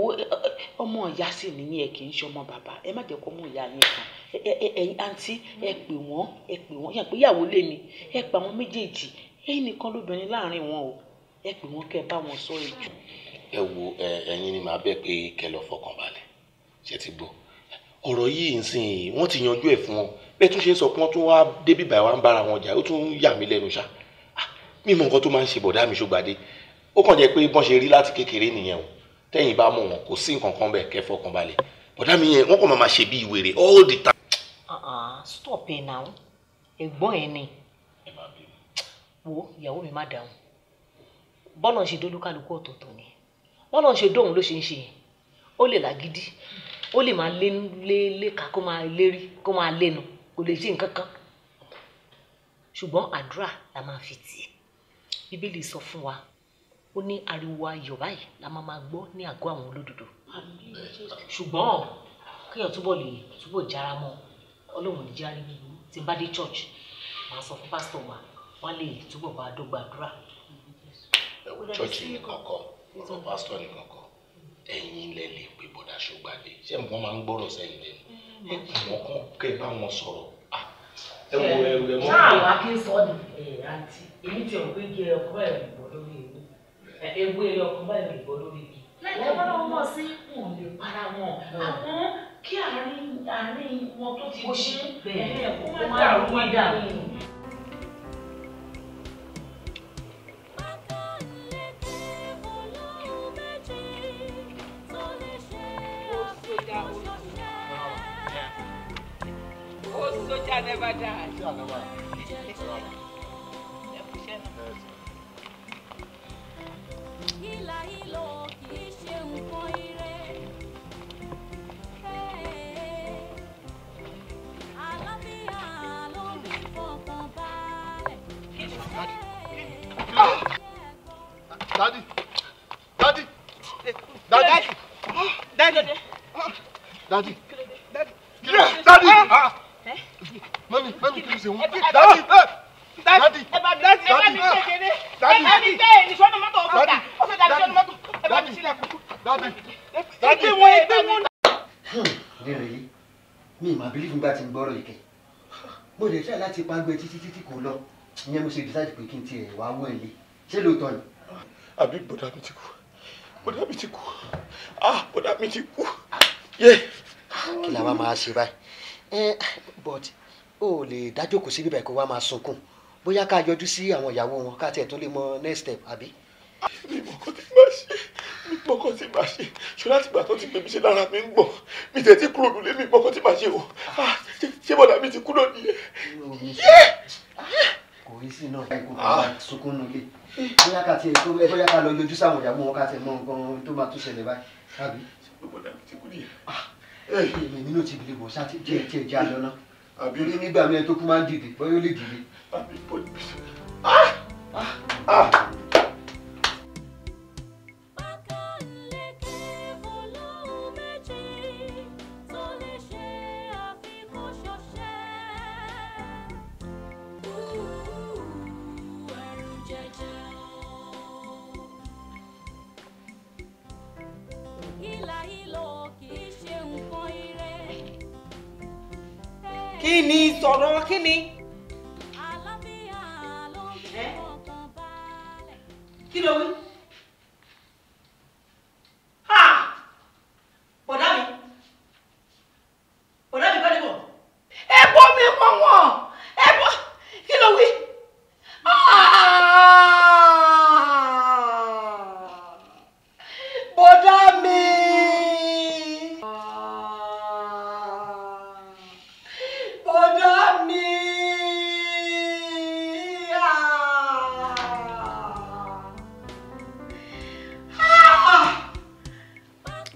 ọmọ ìyá sì nìyí ẹ kì í ṣe ọmọ bàbá ẹ má jẹ́ kó mú ìyá yín kan ẹ̀yin àǹtí ẹ pè wọ́n yàn pé ìyàwó lé mi ẹ pa àwọn méjèèjì ẹ̀yin nìkan lóbìnrin láàrin wọn o ẹ pè wọ́n kẹ́ ẹ bá wọn sọ èjò. ẹ wo ẹ̀yin ni màá bẹ̀ pé kẹ́ lọ fọkàn balẹ̀ ṣe ti gbọ́ ọ̀rọ̀ yìí ń sìn wọ́n ti yanjú ẹ̀ fún wọn bẹ́ẹ̀ tún ṣe ń sọ pé wọ́n tún wá débi báyìí wá ń bára wọn jà ó tún yà mí lẹ́nu ṣá mímọ̀ nǹkan tó máa ń ṣe bọ̀dá mi Ṣógbadé ó kàn jẹ́ pé bọ́n ṣe rí láti kékeré nìyẹn o tẹ́yìn bá mọ̀ wọn kò sí nǹkan kan bẹ́ẹ̀ kẹ́ fọkàn balẹ̀ bọ̀dá mi yẹn wọ́n kàn máa ṣe bí ìwèrè all the time. Stop it now ẹ̀gbọ́n ẹ̀ ni wo ìyàwó mi má dáhùn bọ́lọ̀ ń ṣe dólúkálukú ọ̀tọ̀ọ̀tọ̀ ni bọ́lọ̀ ń ṣe dóhùn ló ṣe ń ṣe yẹn ó lè lágídí ó lè máa léka kó máa lérí kó máa lénu kò lè ṣe nǹkan kan ṣùgbọ́n àdúrà la máa fi tì í bíbélì sọ fún wa ó ní ariwo ayọ̀ báyìí la máa gbọ́ ní àgọ́ àwọn olódodo ṣùgbọ́n kéèyàn túbọ̀ jára mọ́ ọlọ́run ní járe gbogbo tí n bá dé church màá sọ fún pásítọ̀ wa wọ́n lè túbọ̀ bá a dọ́gba àdúrà. church nìkan kọ́ ọ̀rọ̀ pásítọ̀ nìkan kọ́ ẹ̀yin lẹ lè pè bọ̀dá Ṣógbadé ṣé wọ́n máa ń gbọ́rọ̀ sẹ́yìn lẹ́nu ẹ pè wọ́n kàn kẹ́ ẹ bá wọn sọ̀rọ̀ ẹ wo ẹ mọ́. ṣáà wá kí n sọ ni àǹtí èmi ti rò pé kí ẹ ọkọ ẹ̀ rìn bọ̀ lórí ewu eré ọkọ báyìí rìn bọ̀ lórí igi. lẹ́yìn tó bá wọn sí wọn lè para wọn àmọ́ kí àárín wọn tó ti ṣe bẹ́ẹ̀ kó má dàrú má dàrú. Soldier never die. Hílà hílò kì í ṣe nǹkan ire. Àlàáfíà ló ní fọkàn balẹ̀. Daddy. Mami, kí ló ṣe wọ́n? Daddy. Ẹ bá mi ṣe kéde. Ẹ bá mi gbé ìṣọ́nù mọ́tò ọ̀fọ̀dà. Ọ̀fọ̀dà ìṣọ́nù mọ́tò. Ẹ bá mi sílẹ̀kùn. Ẹgbẹ́ wọn. Rírẹ̀ yìí, mi ìmọ̀ àbílí fún bá ti ń gbọ́rọ̀ ìkẹ́. Mo lè try láti pàgbẹ́ títí kò lọ. Ìyẹn mo ṣe decide pé kí n tiẹ̀ wá wọ́ ẹ̀lẹ́. Ṣé lóòótọ́ ni? Àbí bọ̀dá mi ti kú. Bọ̀dá mi ti kú. Kí la wá máa ṣe báyìí? But o lè dájókòó sí bíbẹ̀ kó wá máa sunkún. Bóyá ká yọjú sí àwọn ìyàwó wọn ká tiẹ̀ tó lè mọ next step àbí? Mi mọ̀ kọ́ tí màá ṣe. Ṣọlá ti gbà tó ti gbé mi ṣe lára mi ń gbọ̀n. Mi tẹ̀ tí kúrò nílé mi mọ̀ kọ́ tí màá ṣe o. Ṣé bọ̀dá mi ti kú náà nìyẹn? Kò yìí sí náà kó bá sunkún nulẹ̀ bóyá ká tiẹ̀ tó bóyá ká lọ yọjú sáwọn ìyàwó wọn ká tiẹ̀ mọ nǹkan tó máa tún ṣẹlẹ̀ báyìí kábí. èmi nínú ti bìlẹ̀ bọ̀ ṣáà tiẹ̀ jẹ́ àlọ́ náà àbí nígbà mi ẹ tó kú máa ń dìde bóyá ó lè dìde. Kí ni sọ̀rọ̀ kí ni? Kí ló wí? Bọ̀dá mi kọ́ ni bọ̀. Ẹ̀bọ́ mi mọ̀ wọ́n. Ẹ̀bọ́ kí ló wí? Bọ̀dá mi.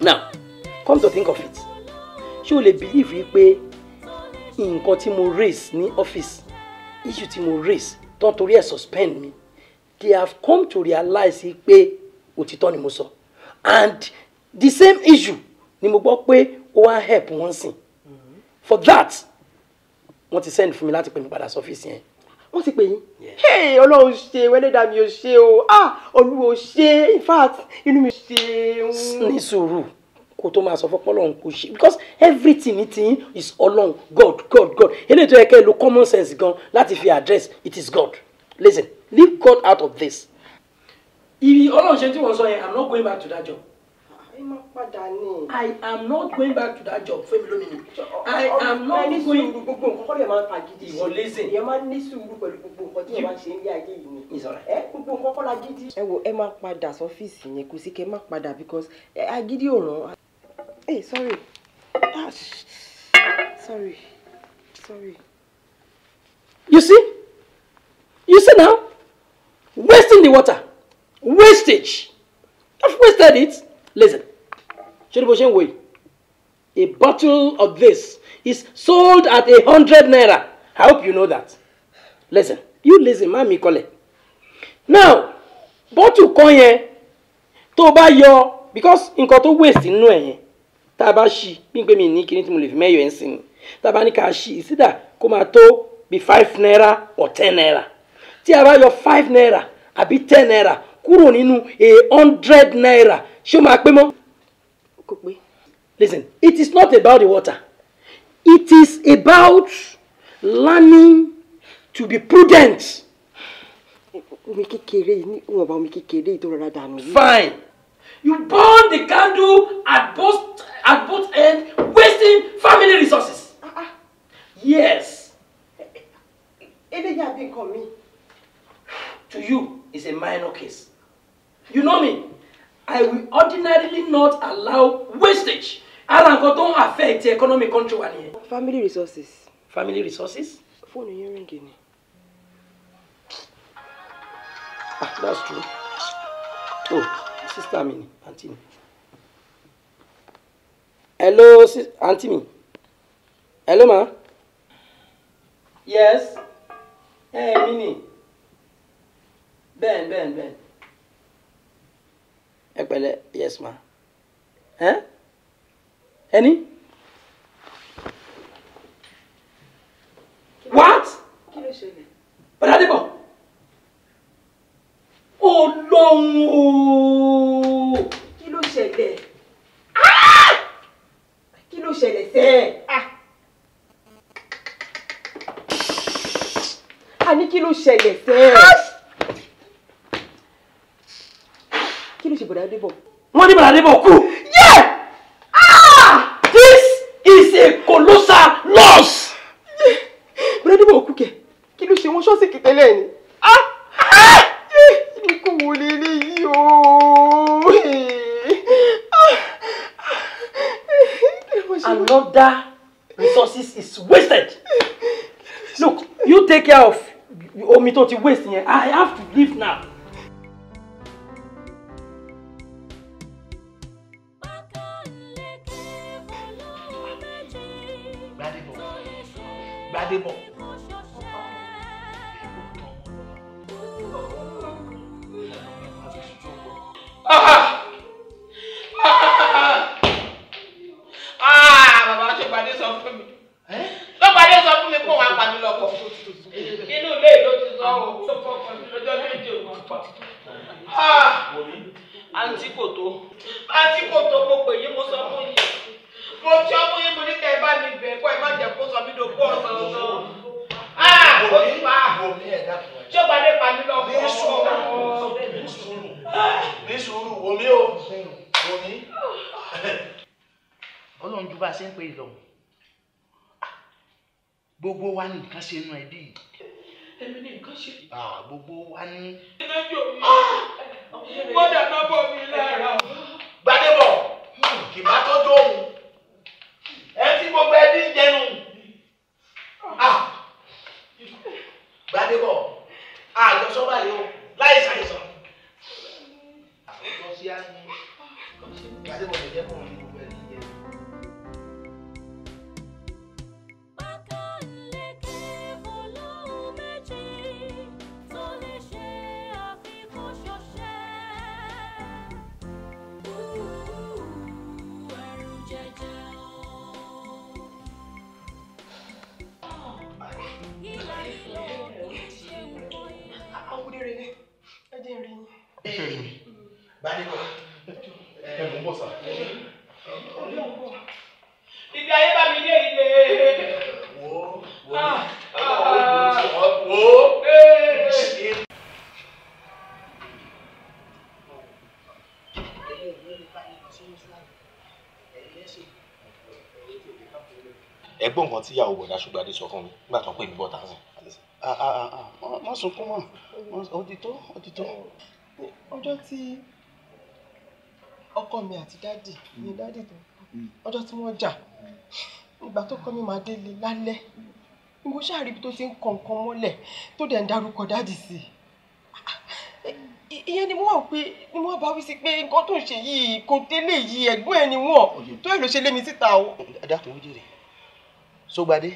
Now, come to think of it, ṣé o lè believe pé nǹkan tí mo raise ní office, issue tí mo raise, tó ń torí ẹ̀ suspend me, they have come to realize pé òtítọ́ ni mo sọ, and the same issue ni mo gbọ́ pé ó wá help wọn sìn. For that, wọ́n ti send fún mi láti pè mí padà sọ́fíìsì yẹn. Wọ́n ti pè yín. Ọlọ́run ṣe wẹ́lẹ́dà mi ò ṣe o. Olúwo ṣe, in fact inú mi ṣe. Ní sùúrù kó tó máa sọ fún Ọlọ́run kó ṣe, because everything is Ọlọ́run, God. Eléyìí tó yẹ kẹ́ lo common sense gan láti fi address, it is God. Listen, leave God out of this. If Ọlọ́run ṣe tí wọ́n sọ yẹn, I'm not going back to that job. I am not going back to that job. Fẹ́mi lónìí. I am not going. Gbogbo nǹkan kọ́ lè máa ń fa gidi. Ìwọ listen. Ìyẹn máa ń ní sùúrù pẹ̀lú gbogbo nǹkan tí ìyẹn máa ń ṣe ní ayé yìí ni. Gbogbo nǹkan kọ́ la gidi. Ẹ wo ẹ máa padà sọ́fíìsì yẹn kò sí kẹ́ máa padà because agídí ò ràn. Sorry. You see now, wasting the water, wastage. I've wasted it. Listen, a bottle of this is sold at 100 naira. I hope you know that. Listen, mami kole. Now, bottle kan yẹn tó bá yọ, because nǹkan tó waste nínú ẹ̀ yẹn tá bá ṣí bí pé mi ní kíní tí mo lè fi meyo ensin tá bá ní ká ṣí ìsídà kó máa tó bí 5 naira or 10 naira. Tí a bá yọ 5 naira àbí 10 naira kúrò nínú 100 naira, ṣé o máa pé mọ́? Kò pé. Listen, it is not about the water. It is about learning to be prudent. Fine. You burn the candle at both ends, wasting family resources. Yes. To you, it's a minor case. You know me. I will ordinarily not allow wastage. Ara nǹkan tó ń affect the economic control wa nìyẹn. Family resources. Family resources? Phone yẹn ring ni. That's true. Oh, sister mi, auntie mi. Hello, auntie mi. Hello, ma. Yes. Hey, Mini. Ben. Ẹ pẹ̀lẹ́, yes, ma. Any? What? Kí ló ṣẹlẹ̀? Bọ̀dá Débọ̀. Ọlọ́run. Kí ló ṣẹlẹ̀? Kí ló ṣẹlẹ̀ sẹ́? Àní kí ló ṣẹlẹ̀ sẹ́? Kí ló ṣe Bọ̀dá Débọ̀? Wọ́n ní Bọ̀dá Débọ̀ kú. This is a colossal loss. Bọ̀dá Débọ̀ kú kẹ̀. Kí ló ṣe wọ́n ṣọ́ọ̀ṣì kìtẹ́lẹ̀ ni? Ibi kò wò lè lè yí o. Another resources is wasted. Look, you take care of omi tó ti waste yẹn I have to leave now. Gbadebo. Bàbá Ṣọ́gbadé sọ fún mi. Ṣọ́gbadé sọ fún mi kó wàá pa mí lọ́kọ. Inú ilé ìlú ti sọ ọ́ lọ́jọ́ méje òun pa. Àǹtí Kòtó mo pè yín mo sọ fún yín. Mo sọ fún yín mo ní kẹ́ ẹ bá mi bẹ̀ kó ẹ má jẹ́ kó sọ mí dòkú ọ̀sán. Ó ti pa Ṣọ́gbadé pa mí lọ́kọ. Ní sùúrù wò mí o wò mí. Ọlọ́run ju bá a ṣe ń pè é lọ. Gbogbo wa ní nǹkan ṣe inú ẹbí. Èmi ní nǹkan ṣe. Gbogbo wa ní. Mọ́dà má bọ̀ mí lára. Gbadebo kì má tọ́jú òun. Ẹ tí gbogbo ẹbí ń jẹnu. Gbadebo àjọsọ báyìí o láì ṣàìsàn. Àkókò sí àná. Gbadebo lè jẹ́ kó ní gbogbo ẹbí jẹ. Gbadebo ẹ mú bọ̀ sá. Ibi ayé bá mi dé ilé. Wo. Ẹ̀gbọ́n nǹkan tí ìyàwó bọ̀dá Ṣọ́gbadé sọ fún mi nígbà tó ń pè mí bọ́ta sí. Má sunkún mọ́, ó ti tó. Ọjọ́ tí ọkọ mi àti dádì ni dádì tó ọjọ́ tí wọ́n jà ìgbà tó kọ́ mi máa délé lálẹ́ mo ṣáà rí ibi tó ti ń kọ nǹkan mọ́lẹ̀ tó dẹ̀ ń dárúkọ dádì sí ìyẹn ni mo wà pé ni mo bá wí sí pé nǹkan tó ń ṣe yìí kò délé yìí ẹ̀gbọ́n ẹ̀ ni wọ́n tó ẹ̀ ló ṣe lé mi síta o. Dákun ó jèrè Ṣọ́gbadé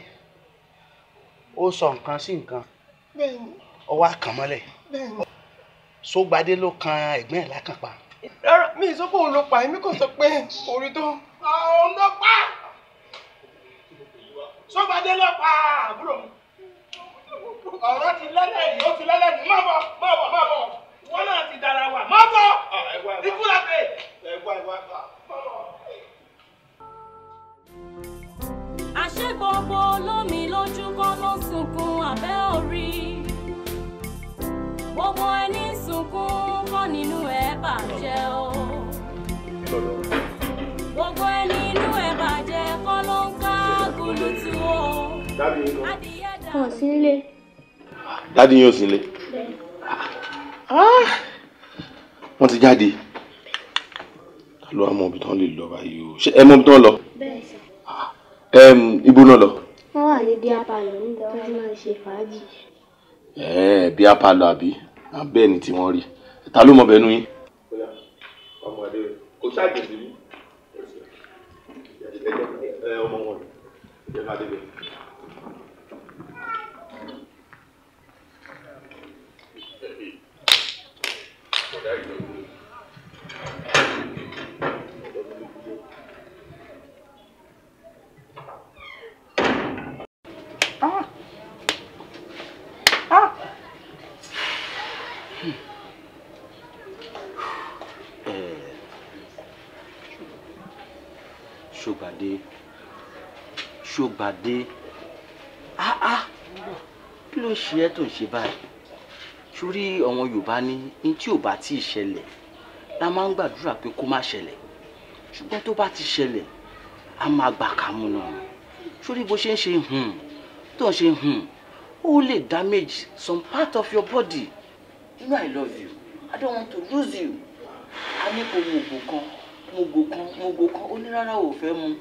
ó sọ nǹkan sí nǹkan ó wá kàn mọ́lẹ̀ Ṣọ́gbadé ló kan ẹ̀gbọ́n ẹ̀ lákànpá. Rárá mi ì sọ pé òun ló pa èmi kò sọ pé orí tó. Òun ló pa Ṣọ́gbadé ló pa àbúrò mi. Ọ̀rọ̀ ti lẹ́lẹ́rìí ó ti lẹ́lẹ́rìí má bọ̀ wọ́n náà ti dára wà má bọ̀ ikú lápẹ̀. Àṣé gbogbo olómi lójú kan ló sunkún abẹ́ orí. Gbogbo ẹni sunkún kọ́ nínú ẹ̀ bàjẹ́ o. Gbogbo ẹni inú ẹ̀ bàjẹ́ kọ́ ló ń ká gúlùtù o. Wọ́n sí nílé. Dádì yín ò sí nílé. Wọ́n ti jáde. Ta ló wá mọ ibi tán lè lọ báyìí o? Ṣé ẹ mọ ibi tán lọ? Bẹ́ẹ̀ sà. Ibo náà lọ? Wọ́n wà ní bíá palọ̀ níbi tó ti máa ń ṣe fàájì. Bíá palọ̀ àbí? Bẹ́ẹ̀ ni tí wọ́n rí. Ta ló mọ bẹ́ẹ̀ nú yín? Ọmọdé kò ṣáàjì sí mi. Ọmọ wọn jẹ́ ká débẹ̀. Ṣọ́gbadé kí ló ṣe ẹ́ tó ń ṣe báyìí? Sórí àwọn Yorùbá ní tí ò bá tí ì ṣẹlẹ̀ la máa ń gbàdúrà pé kó má ṣẹlẹ̀, ṣùgbọ́n tó bá ti ṣẹlẹ̀ a máa gbà kámú náà. Sórí bó ṣe ń ṣe tó ń ṣe ó lè damage some part of your body. You know I love you, I don't want to lose you. A ní kò mo gbò kan ó ní rárá ò fẹ́ mu.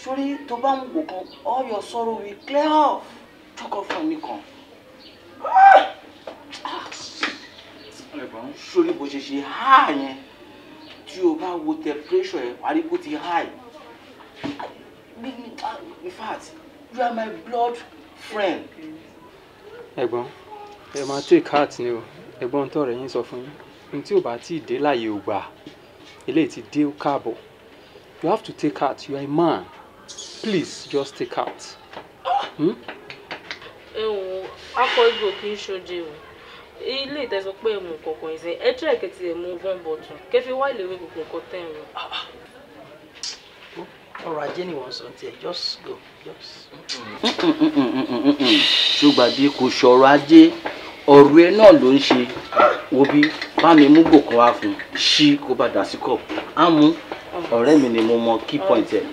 Sórí tó bá mú gbò kan all your sorrow will clear off. Talk off from me kan. ẹ̀gbọ́n sórí bó ṣe ṣe há yẹn tí o bá wo temperature ẹ̀ wà á rí bó ti high. In fact, you are my blood friend. ẹ̀gbọ́n ẹ máa take heart ni o ẹ̀gbọ́n tó rẹ̀ yín sọ fún yín n tí ò bá tí ì dé láàyè ò gbà eléyìí ti dé káàbọ̀ you have to take heart you are a man please just take heart. ẹ wo akọ igbó kì í ṣoje o ilé ìtẹ̀sọ pé ẹ̀mú kọ̀ọ̀kan ẹ̀sìn ẹ tẹ́ ẹ̀kẹ́tì ẹ̀mú one bottle kẹfí wá ìléwé gbogbo nǹkan tẹ̀ ń rọ. ọrọ̀ ajé ni wọ́n sọ tiẹ̀ just go just. Ṣùgbàdé kò ṣọ̀rọ̀ ajé ọ̀rọ̀ ẹ náà ló ń ṣe wo bí bá mi mú gbòkan wá fún ṣí kó bá dà sí kọ̀ á mú ọ̀rẹ́ mi ni mo mọ key point ẹ̀.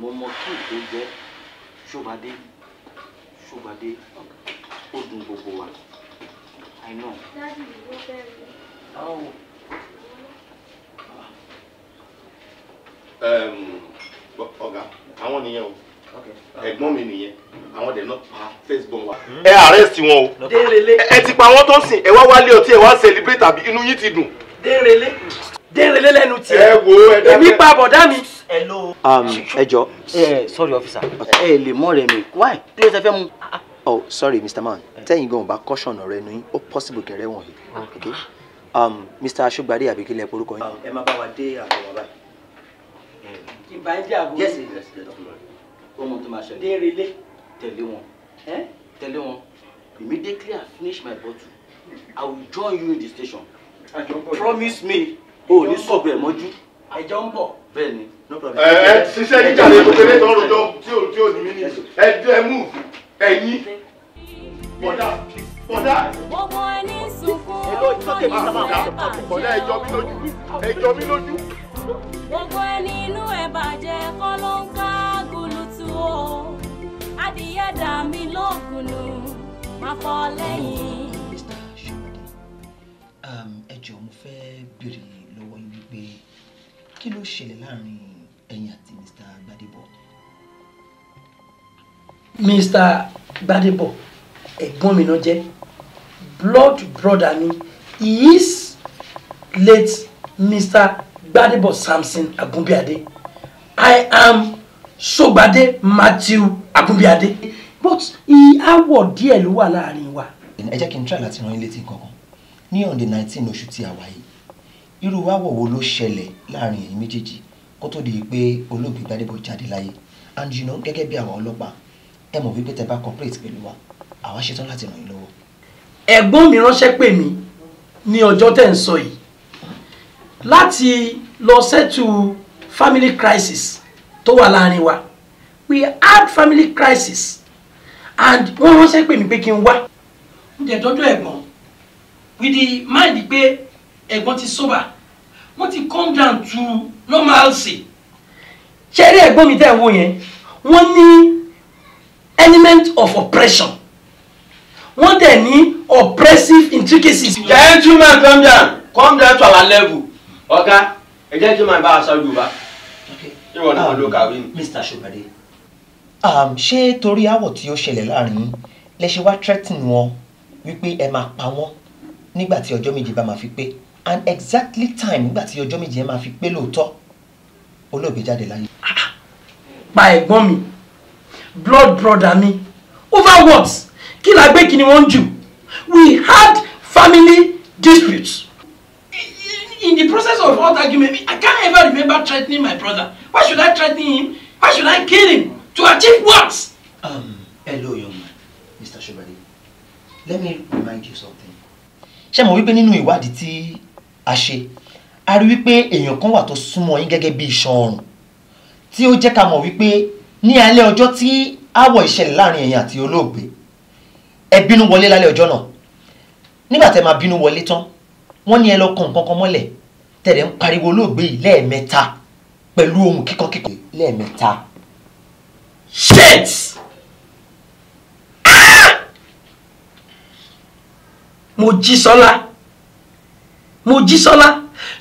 mo mọ kí tó jẹ́ Ṣùgbàdé ó dùn gbogbo wa I know. Ọ̀gá àwọn nìyẹn o ẹ̀gbọ́n mi nìyẹn àwọn dẹ̀ náà pa firstborn wa. ẹ arrest wọn o ẹ ti pa wọn tó ń sìn ẹ wá wálé ọtí ẹ wá celebrate àbí inú yín ti dùn. dérelé lẹ́nu tiẹ̀ ẹ wo ẹ dá èmi pa bọ̀dá mi. ẹ jọ sorry officer ẹ lè mọ rẹ mi why kí ló ṣe fẹ́ mu. Oh, sorry, Mr. Man. Tẹ́yìn gan bá caution ọ̀rẹ́ nu yín, ó possible kẹrẹ wọ̀nyí. Okay. Mr. Aṣọ́gbadé àbí kílẹ̀ porúkọ yín. Ẹ máa bá wa dé àbọ̀ wa báyìí. Kí n bá ń jẹ́ àbúrò. Yes, ọmọ tó máa ṣẹlẹ̀. Dérelé. Tẹ̀lé wọn. Tẹ̀lé wọn. Immediately I finish my bottle, I will join you in the station. Promise me, o ní sọ̀bẹ̀ ẹ̀ mọ́jú. Ẹjọ́ ń bọ̀. Bẹ́ẹ̀ni, no problem. Ṣiṣẹ́ jíjà lè kékeré tó ń rojọ́ tí ò ní mí ní. Ẹ move ẹ̀yin. Bọ̀dá. Gbogbo ẹni sunkún ọkàn bọ̀dá ẹjọ́ mi lójú. Gbogbo ẹni inú ẹ̀ bàjẹ́ kọ́ ló ń ká gulutu o. Adìyẹ dà mí lóògùnù, máa fọ́ lẹ́yìn. Mr. Ṣọ́gbadé, ẹ jọ̀ọ́ mo fẹ́ béèrè lọ́wọ́ yín wípé kí ló ṣẹlẹ̀ láàrin ẹ̀yin àti Mr. Gbadebo? Mr. Gbadebo ẹ̀gbọ́n mi náà jẹ́ blood brother mi he is late Mr. Gbadebo Samson Agunbíadé I am Ṣọ́gbadé Matthew Agunbíadé but ìhàwọ̀ díẹ̀ ló wà láàrin wa. ẹ jẹ́ kí n try láti rán yín létí kankan ní on the 19 oṣù tí a wà yìí irú àwọ̀ wo ló ṣẹlẹ̀ láàrin ẹ̀yin méjèèjì kó tó di pé olóògbé Gbadebo jáde láyé and you know gẹ́gẹ́ bí àwọn ọlọ́pàá ẹ mọ̀ wípé tẹ́ bá cooperate pẹ̀lú wa àwa ṣetán láti ràn yín lọ́wọ́. ẹ̀gbọ́n mi ránṣẹ́ pè mí ní ọjọ́ tẹ́ ń sọ yìí láti lọ settle family crisis tó wà láàrin wa we had family crisis and wọ́n ránṣẹ́ pè mí pé kí n wá. mo jẹ́ tọ́jú ẹ̀gbọ́n with the mind pé ẹ̀gbọ́n ti sober wọ́n ti come down to normalcy. ṣé rí ẹ̀gbọ́n mi tẹ́ ẹ̀ wò yẹn wọ́n ní element of oppression wọ́n dẹ̀ ní oppressive intricacies. Gentleman, come down to our level. Ọ̀gá, ẹ jẹ́ kí n máa bá aṣọ Yorùbá. Ìwọ ni wọ́n ló kàwé ni. Mr. Ṣọ́gbadé, ṣé torí àwọ̀ tí ó ṣẹlẹ̀ láàrin yín lẹ ṣe wá threaten wọn wípé ẹ máa pa wọ́n nígbà tí ọjọ́ méje bá máa fi pé and exactly time nígbà tí ọjọ́ méje máa fi pé lóòótọ́ olóògbé jáde láyé. pa ẹ̀gbọ́n mi blood brother mi over what kí la gbé kí ni wọ́n jù we had family disputes in the process of hot argument I can't ever remember threatening my brother why should I threaten him why should I kill him to achieve what. Hello young man Mr. Ṣọ́gbadé, let me remind you something. ṣé mo wípé nínú ìwádìí tí a ṣe a rí wípé èèyàn kan wà tó súnmọ́ yín gẹ́gẹ́ bí iṣan ọrùn tí ó jẹ́ ká mọ̀ wípé ní alẹ́ ọjọ́ tí àwọ̀ ìṣẹ̀lẹ̀ láàrin ẹ̀yin àti olóògbé ẹ bínú wọlé lálẹ́ ọjọ́ náà nígbà tẹ́ máa bínú wọlé tán wọ́n ní ẹ lọ kàn kankan mọ́lẹ̀ tẹ̀lé ń pariwo olóògbé yìí lẹ́ẹ̀mẹ́ta pẹ̀lú ohun kíkankíkan lẹ́ẹ̀mẹ́ta. shit Mojísọ́lá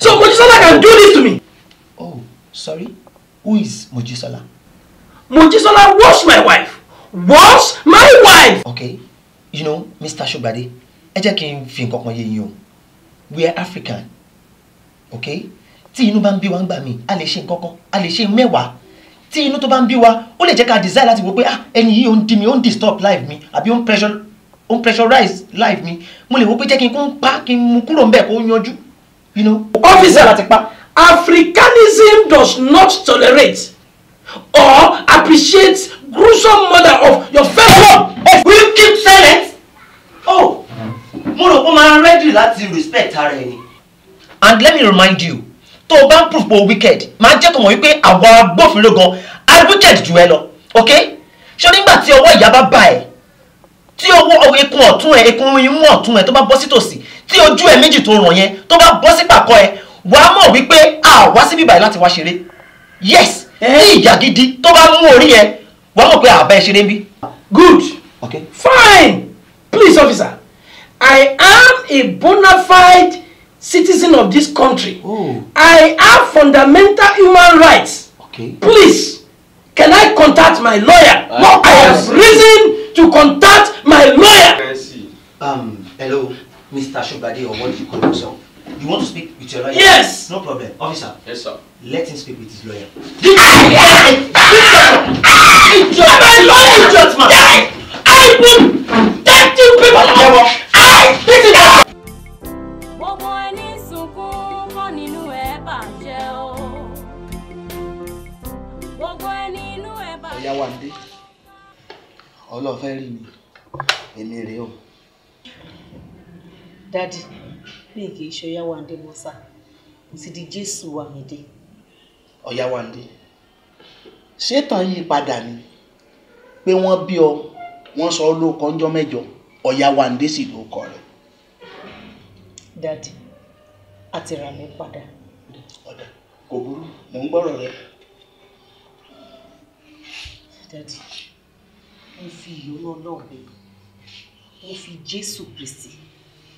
so Mojísọ́lá can do this to me. Oh, sorry, who is Mojísọ́lá? Mojísọ́lá was my wife. Okay, you know, Mr. Shogbade, ẹ jẹ́ kí n fi nǹkan kan yé yín o. We are African, okay? Tí inú bá ń bí wa ńgbà míì, a lè ṣe nǹkan kan, a lè ṣe mẹ́wàá. Tí inú tó bá ń bí wa, ó lè jẹ́ ká desire láti wò pé ẹni yìí ó ń dí mi, ó ń disturb life mi, àbí ó ń pressurize life mi. Mo lè wò pé jẹ́ kí n kún pa, kí n mú kúrò ńbẹ̀ kó yanjú. You know? Officer, Africanism does not tolerate or appreciate gruesome murder of your fellow. Will you keep silent? Oh, mo rò pé máa ready láti respect ara ẹni. And let me remind you, tó o bá ń proof pé wicked, máa jẹ́ kó mọ̀ wípé àwọn agbófinró gan are wicked jù ẹ lọ, okay? Ṣé nígbà tí ọwọ́ ìyá bá bá ẹ, tí ọwọ́ ekun ọ̀tún ẹ, ekun imú ọ̀tún ẹ tó bá bọ́ sí tòsí, tí ojú ẹ méjì tó ràn yẹn tó bá bọ́ sí pàkọ́ ẹ, wàá mọ̀ wípé a wá síbí báyìí láti wá ṣeré. Yes, ní ìyà gidi tó bá mú orí ẹ, wàá mọ̀ pé àbá ẹ ṣeré ń bí. Good. Okay. Fine. Please, officer. I am a bona fide citizen of this country. Oh. I have fundamental human rights. Okay. Please, can I contact my lawyer? No, I have reason to contact my lawyer. Hello, Mr. Shogbade, or what do you call yourself? You want to speak with your lawyer? Yes. No problem. Officer. Yes, sir. Let him speak with his lawyer. My lawyer, idiot man! I will take you people. Gbogbo ẹni sunkún kọ́ nínú ẹ̀ bàjẹ́ o. Gbogbo ẹni inú ẹ̀ bàjẹ́. Ọ̀yá wa ń dé. Ọlọ́fẹ́ rí mi. Èmi rèé o. Daddy, mi kì í ṣe Ọ̀yá wa ń dé mọ́sá. Mo ti di Jésù wa mi dé. Ọ̀yá wa ń dé. Ṣé tàn yí padà ni? Pé wọ́n bí ọ, wọ́n sọ ọ́ lóko ọjọ́ mẹ́jọ, Ọ̀yá wa ń dé sì lóko rẹ̀. Daddy, a ti rà mí padà. Ọ̀dà, kò burú, mò ń gbọ́rọ̀ rẹ. Daddy, mo fi ìyọ́nú Ọlọ́run bẹ̀, mo fi Jésù Kristi,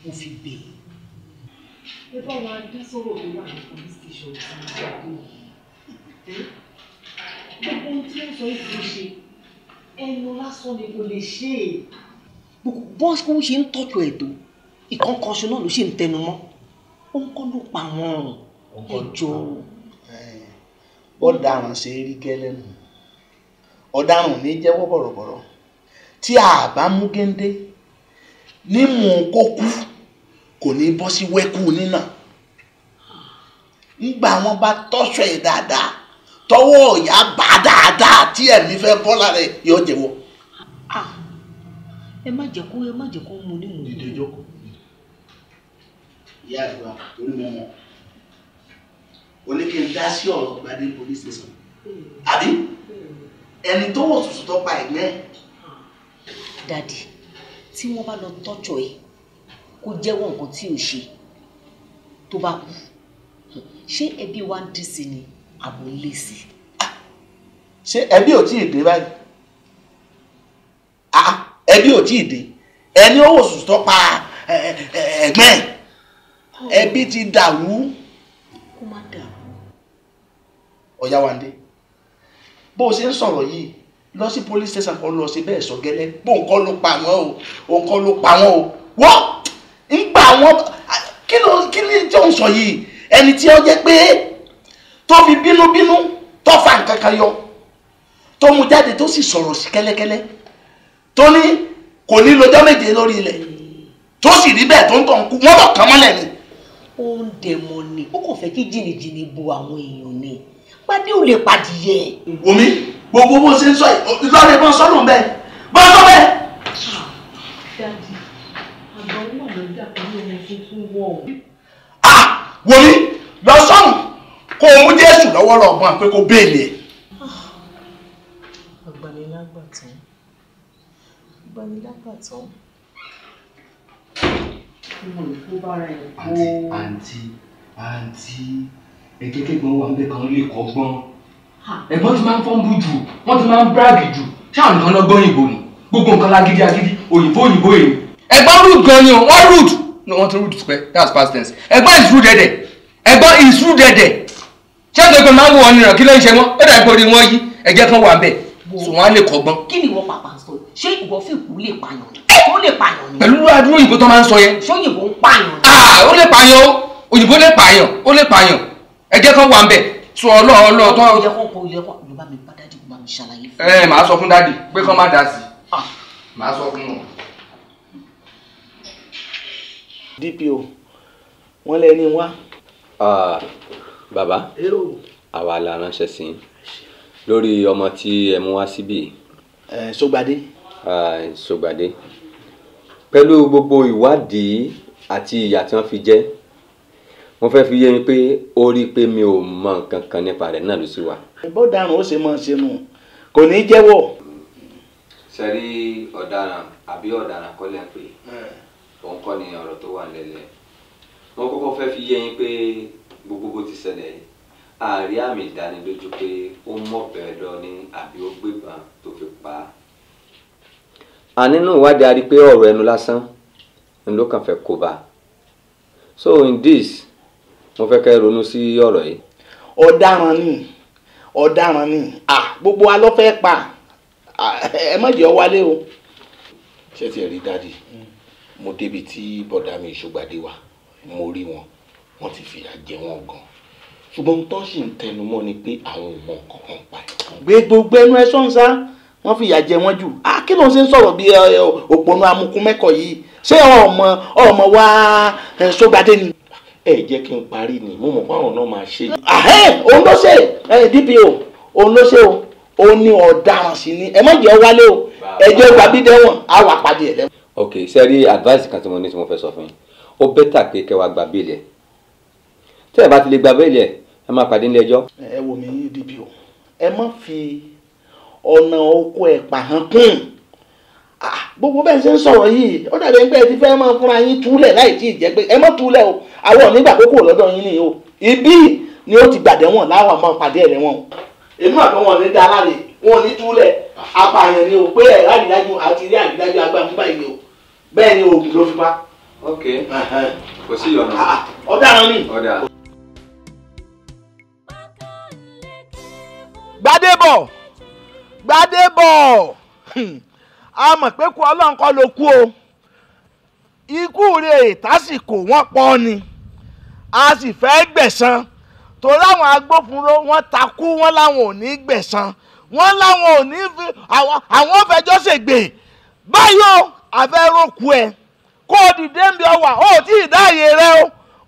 mo fi bẹ̀. Ẹ bá wa dá sọ̀rọ̀ tó wà ní police station tí mo jáde yìí. Gbogbo ohun tí ó sọ yìí kò ṣe, ẹnu lásán ni kò lè ṣe é. Bọ́ọ̀sì kò ń ṣe ń tọ́jú ẹ̀ tó, ìkọ́kọ́ṣe náà ló ṣe ń tẹnu mọ́. Ó ń kọ́ ló pa wọ́n ẹjọ́. Ọ̀daràn ṣe rí gẹ́lẹ́ nù. Ọ̀daràn ní jẹ́wọ́ bọ̀rọ̀bọ̀rọ̀. Tí a bá mú géńdé, nímú kó kú, kò ní bọ́ sí wẹ́kú nínà. Nígbà wọn bá tọ́ṣọ ẹ̀ dáadáa, tọwọ́ ìyá bá dáadáa tí ẹ̀mí fẹ́ bọ́ lára ẹ̀ yóò jẹ́wọ́. Ẹ má jẹ́ kó mú ní mú. Dìde jókòó. Ìyá àgbà torí mọ́ wọn. O ní kí n dá sí ọ̀rọ̀ Gbadé police station. Àbí? Ẹni tó wọ̀ tuntun tó pa ẹ̀gbẹ́. Daddy, tí wọ́n bá lọ tọ́jú ẹ̀ kó jẹ́wọ́ nǹkan tí ò ṣe tó bá kú, ṣé ẹbí wa ń dín sí ni àbò ń lé sí? Ṣé ẹbí ò tí ì dé báyìí? Ẹbí ò tí ì dé. Ẹni ó wọ̀ tuntun tó pa ẹ̀gbẹ́. Ẹbí ti dàrú. Kó má dàrú. Ọ̀yá wa ń dé. Bó o ṣe ń sọ̀rọ̀ yìí, lọ sí police station kan lọ sí bẹ́ẹ̀ sọ gẹ́lẹ́. Bó nǹkan ló pa wọ́n o, nǹkan ló pa wọ́n o. Wọ́n ń gbà wọ́n. Kí ni tí ó ń sọ yìí? Ẹni tí ó jẹ́ pé tó fi bínúbínú tó fa nǹkan kan yọ, tó mú jáde tó sì sọ̀rọ̀ sí kẹ́lẹ́kẹ́lẹ́, tó ní kò ní lọ́jọ́ méje lórí ilẹ̀, tó sì rí bẹ́ẹ̀ tó ń tàn kú, wọ́n lọ kàn mọ́lẹ̀ ni. Ó ń dẹ̀mọ̀ ni, ó kàn fẹ́ kí jìnnìjìnnì bu àwọn èèyàn ni. Gbadé ò lè padìyẹ. Wòmí, gbogbo bó ṣe ń sọ yìí, lọ́rẹ̀ bọ́ sọ́nù bẹ́ẹ̀, bọ́ sọ́ bẹ́ẹ̀. Daddy, àgbà ọmọ ló dà pẹ̀lú ọmọ tuntun wọ̀. Wòmí, lọ sọ́nù kó o mú Jésù lọ́wọ́ lọ́gbọ́n pé kó béèlì ẹ̀. Agbanilágbàtàn. Àǹtí, ẹ̀kẹ́kẹ́gbọ́n wa ń bẹ kan lè kọ́gbọ́n. Ẹ̀gbọ́n ti máa ń fọ́nbù jù, wọ́n ti máa ń bráàgì jù. Ṣáà nìkan lọ gbọ́ òyìnbó ni, gbogbo nǹkan lágídí agídí, òyìnbó èyí. Ẹ̀gbọ́n rude gan ni o, wọ́n rude. No, wọ́n ti rude pẹ́, that's past tense. Ẹ̀gbọ́n is rude dẹ̀dẹ̀. Ẹ̀gbọ́n is rude dẹ̀dẹ̀. Ṣé ẹ̀gbọ́n máa ń wọ ọ̀nìyàn kí ló ń ṣe wọ́n? Ó dà pé orí wọn yí, ẹ̀jẹ̀ kan wà bẹ́ẹ̀. so wọ́n á lè kọ́gbọ́n. kí ni ìwọ pàpà ń sọ ṣé ìwọ fi ìkú lè pààyàn ni ó lè pààyàn ni. pẹ̀lú àdúró òyìnbó tó máa ń sọ yẹn. ṣé òyìnbó ń pààyàn ni. ó lè pààyàn o òyìnbó lè pààyàn ó lè pààyàn ẹ jẹ́ kán wà ń bẹ̀ sọ ọlọ́ọ̀ tó. ó yẹ kó ló bá mi bá dádì kó bá mi ṣàlàyé fún màá sọ fún dádì pé kán má dá sí màá sọ fún wọn. DPO wọ́n lẹ́ni wá. Bàbá àwa la ránṣẹ́ sí i lórí ọmọ tí ẹ mú wá síbí. Ṣógbadé. Ṣógbadé pẹ̀lú gbogbo ìwádìí àti ìyà tí wọ́n fi jẹ wọ́n fẹ́ fi yé mi pé ó rí i pé mi ò mọ nǹkan kan nípa rẹ̀ náà ló sì wà. bó dàrún ó ṣe mọ̀ ṣe nù kò ní í jẹ́wọ́. sẹ́rí ọ̀daràn àbí ọ̀daràn kọ́ lẹ́ ń pè òun kọ́ ni ọ̀rọ̀ tó wà nílẹ̀ wọ́n kọ́kọ́ fẹ́ fi yé yín pé gbogbo bó ti ṣẹlẹ̀ àárí àmì ìdánilójú pé ó mọ̀bẹ lọ ní àbí ó gbébọn tó fi pa á. ànínú ìwádìí a rí i pé ọ̀rọ̀ ẹnu lásán ni ló kàn fẹ́ kó bá a. so in this mo fẹ́ kẹ́ ronú sí ọ̀rọ̀ yìí. ọ̀daràn ni gbogbo wa ló fẹ́ pa ẹ má jẹ́ ọ wálé o. ṣé ti rí dáàdi mo débi tí bọ̀dá mi Ṣógbadé wà mo rí wọn wọ́n ti fìyà jẹ wọ́n gan ṣùgbọ́n tó sì ń tẹnu mọ́ ni pé àwọn ò mọ nǹkan kan pa ẹ̀. gbé gbogbo ẹnu ẹ sọ́nsá wọ́n fìyà jẹ wọ́n jù kí ló ń ṣe ń sọ̀rọ̀ bí òpònú amukun mẹ́kọ̀ọ́ yìí ṣé ọmọ wa Ṣógbadé ni. ẹ jẹ́ kí n parí ni mo mọ̀ pé àwọn náà máa ṣe. òun ló ṣe DPO òun ló ṣe o òun ní ọ̀daràn sí ni ẹ má jẹ́ wálé o ẹjọ́ gbàbí dẹ́wọ̀n á wà pàdé ẹ̀ lẹ́wọ̀n. ok sẹ́rí advice kan tí mo ní tí mo fẹ́ sọ fún yín ó bẹ́tà pé kẹ́ wá gba bẹ́ẹ̀lì ẹ̀ tẹ́ ẹ bá ti lè gba bẹ́ẹ̀lì ẹ̀ ẹ máa pàdé nílé ẹjọ́. ẹ wò mí DPO ẹ má fi ọ̀nà oko ẹ̀ pàhán kún gbogbo bẹ́ẹ̀ ṣe ń sọ̀rọ̀ yìí ó dàbí pé ẹ ti fẹ́ máa fúnra yín túlẹ̀ láì tí ì jẹ́ pé ẹ má túlẹ̀ o àwọn ò ní gbà kókó lọ́dọ̀ yín ni o ibi ni ó ti gbàdẹ́wọ̀n láwọn àmọ́ pàdé ẹ̀ lẹ́wọ̀n o. inú àgbọn wọn ní dáa láre wọn ò ní túlẹ̀ apààyàn ni o pé ẹ̀ láàdídájú àti rí àdídájú agbámú báyìí ni o bẹ́ẹ̀ ni oògùn ló fi pa. ok kò sí ìyọnu. ọ̀daràn ni. Gbádébọ̀ a mọ̀ pé kú ọlọ́run kọ́ ló kú o ikú rẹ̀ tásìkò wọ́n pọ̀ ni a sì fẹ́ gbẹ̀san torí àwọn agbófinró wọ́n takú wọ́n láwọn ò ní gbẹ̀san wọ́n láwọn ò ní fi àwọn fẹjọ́ ṣègbè báyìí o àfẹ́rọ́kù ẹ̀ kó o dìde ń bí ọ wà ó tí ì dá àyè rẹ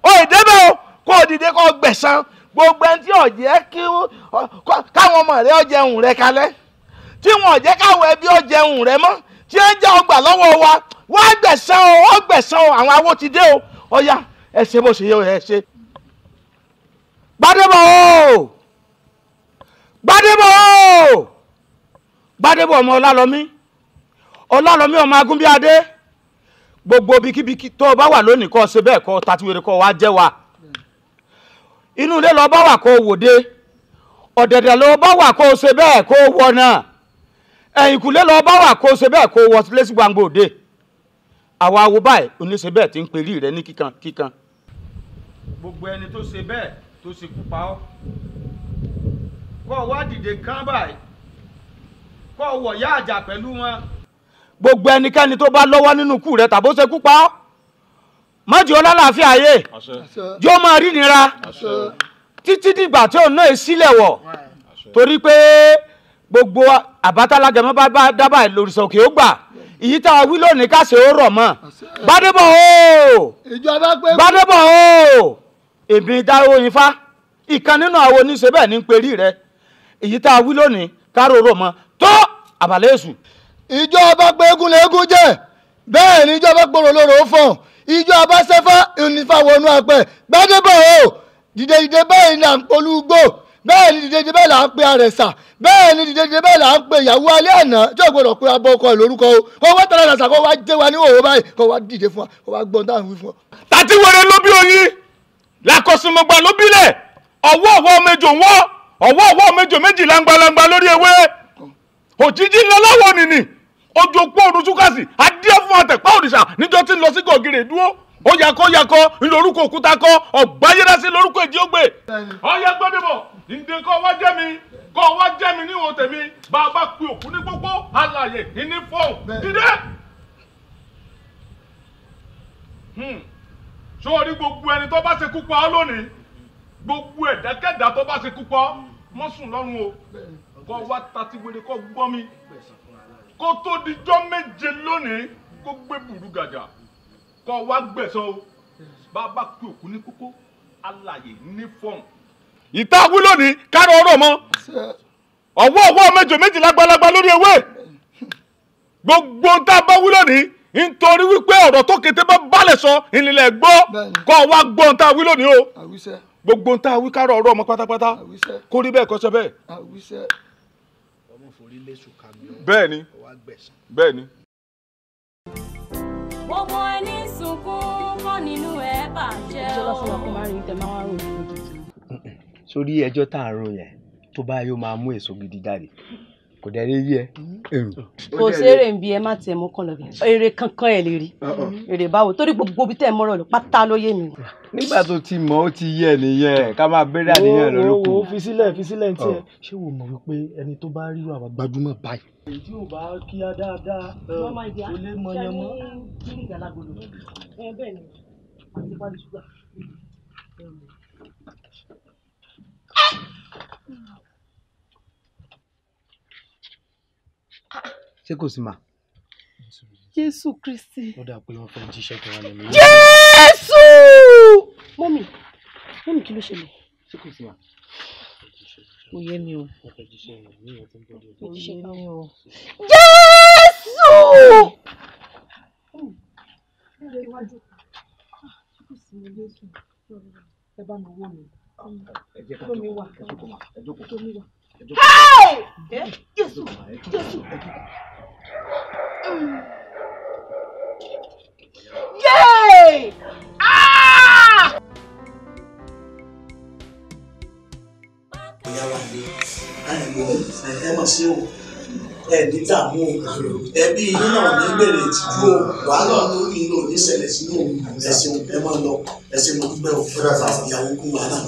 o ì débẹ̀ o kó o dìde kó o gbẹ̀san gbogbo ẹni tí ọ̀jẹ́ káwọn ọmọ rẹ ọjẹun rẹ kalẹ̀ tí wọn jẹ́ káwọn ẹbí ọjẹun rẹ mọ́ tí ẹ jẹ́ ọgbà lọ́wọ́ wa wọ́n á gbẹ̀san o ó gbẹ̀san o àwọn awó ti dé o ọ̀ya ẹ ṣe bó ṣe yẹ ẹ ṣe. Gbádébọ̀ o Gbádébọ̀ o Gbádébọ̀ ọmọ Ọlálọ́mí ọmọ Agúnbíadé gbogbo bikíbikí tó o bá wà lónìí kó o ṣe bẹ́ẹ̀ kó o tatiwèrè kó o wá jẹ́ wa inú ilé lọ bá wà kó o wòde ọ̀dẹ̀dẹ̀ lọ bá wà kó o ṣe bẹ́ẹ̀ kó o wọ̀ náà ẹ̀yìnkùlé lọ bá wà kó o ṣe bẹ́ẹ̀ kó o wọ lẹ́sí gbàngbò òde àwa wo báyìí oníṣe bẹ́ẹ̀ ti ń perí rẹ ní kíkan kíkan. gbogbo ẹni tó ṣe bẹ́ẹ̀ tó ṣe kú pa ọ́ kó o wá dìde kán báyìí kó o wọ̀ yá àjà pẹ̀lú wọn. gbogbo ẹnikẹ́ni tó bá lọ́wọ́ nínú ikú rẹ tàbó ṣe kú pa ọ́ mọ́jì ọlọ́láàfíà ayé yóò máa rí nira títí dìgbà tí òun náà sílẹ̀ wọ̀ torí pé gbogbo àbátálágẹmọ bá dábàá lòrìṣà òkè ó gbà èyí tá a wí lónìí ká ṣe ó rọ̀ mọ́ Gbádébọ̀ o Gbádébọ̀ o èmi dáwọ́ yín fá ìkan nínú àwọn oníṣe bẹ́ẹ̀ ní perí rẹ èyí tá a wí lónìí ká rò rọ̀ mọ́ tó àbàlẹ́ èṣù. ìjọba pé eégún lẹ́gún jẹ́ bẹ́ẹ̀ ni ìjọba gbòòrò lóró fọ̀n ìjọba sẹ́fà ìnífàwọnú àpẹ Gbádébọ̀ o dìde bẹ́ẹ̀ ni à ń polúgbò bẹ́ẹ̀ ni dìde bẹ́ẹ̀ là ń pe àrẹ̀sà bẹ́ẹ̀ ni dìde bẹ́ẹ̀ là ń pe ìyàwó alẹ́ àná tí ò gbọdọ̀ pé abọ́ ọkọ lórúkọ o kó wá tẹ̀lé àṣà kó wá jẹ́ wa ní òwò báyìí kó wá dìde fún wa kó wá gbọ́n táwọn wí fún wa. tàtí wẹrẹ ló bí oyin làkọsùnmọ̀gbà ló bílẹ̀ ọwọ́ méjò wọ́n ọwọ́ méjò méjì langbalangba lórí ewé òjijì ńlá láwọ̀ nìní ojú òpó òrùsúkàsì adíẹ fún àtẹ̀pá òrìṣà níjọ́ tí ń lọ sí gògìrì dúró yàkó ńlórúkọ òkúta kọ ọ̀gbáyédásí lórúkọ èjì ògbè. ọ̀yẹ́ Gbádébọ̀ ǹdè kọ́ wá jẹ́ mi níwọ̀n tèmi bá a bá pe òkú ní gbogbo alààyè ní fọ́ọ̀n dídé. sórí gbogbo ẹni tó bá ṣekú pa ọ́ lónìí gbogbo ẹ̀dákẹ́dá tó bá ṣekú pa ọ́ mọ́ sùn lọ́rùn o kọ́ wá tati wèrè kọ́ gbọ́ mi kó tó dijọ́ méje lónìí kó gbé burú gàjà kọ́ wá gbẹ̀san o bá a bá pe òkú ní kókó alààyè ní fọ́ọ̀n. ìta wí lónìí kárọ̀ ọ̀rọ̀ mọ́ ọwọ́ mẹ́jọ méjì lágbàlagbà lórí ewé gbogbo tá a bá wí lónìí nítorí wípé ọ̀rọ̀ tó kété bá balẹ̀ sọ ìnìlẹ̀ gbọ́ kọ́ wá gbọ́ tá a wí lónìí o gbogbo tá a wí kárọ̀ ọ̀rọ̀ ọmọ pátápátá kó rí bẹ́ẹ̀ kọ́ sọ bẹ́ẹ̀. bẹ́ẹ̀ ni. gbogbo ẹni sunkún kọ́ nínú ẹ̀ bàjẹ́ o. ìjọba fún wa kó má rí tẹ máa wá rò ní ojú. sórí ẹjọ́ tá à ń rò yẹn tó bá yóò máa mú èso gidi jáde kò dẹ̀ lè yí ẹ. kò sérè ń bi ẹ má tiẹ̀ mú kàn lọ bẹ̀ èrè kankan ẹ̀ lè rí èrè báwo torí gbogbo bí tẹ̀ ẹ mọ́rọ̀ lọ pátá ló yé mi. nígbà tó ti mọ̀ ó ti yẹ nìyẹn ká máa bẹ̀rẹ̀ àníyàn lórí kù. wo fi sílẹ̀ ní tiẹ̀ ṣé wo mọ̀ wípé ẹni tó bá rí àwọn gbajúmọ̀ báyìí. èyí tí ò bá kíá dáadáa kò lè mọ yẹn mọ́. bẹ́ẹ̀ ni àti pálí ṣúgà. ṣé kò sí ma. Jésù Kristi. ó dà pé wọ́n fẹ́ jíṣẹ́ kan wá lẹ́nu. Jésù. mọ́mì kí ló ṣẹlẹ̀. ṣé kò sí ma. kò yé mi o. wọ́n fẹ́ jíṣẹ́ yẹn ní ìyẹn tó ń bọ̀ dé. kò yé mi o. Jésù. ẹ bá mi wọ mi. kí ló mi wà. Jésù. Yay! ìyá wa ni ẹ mọ̀ sí o ẹ ní dààmú o ẹbí yín náà ní bèrè ìtìjú o wàhálà tó ní ìlò ní ṣẹlẹ̀ sínú ẹ̀sìn ẹ máa lọ ẹ̀sìn mo dúpẹ́ o ìyàwó kú wàhálà.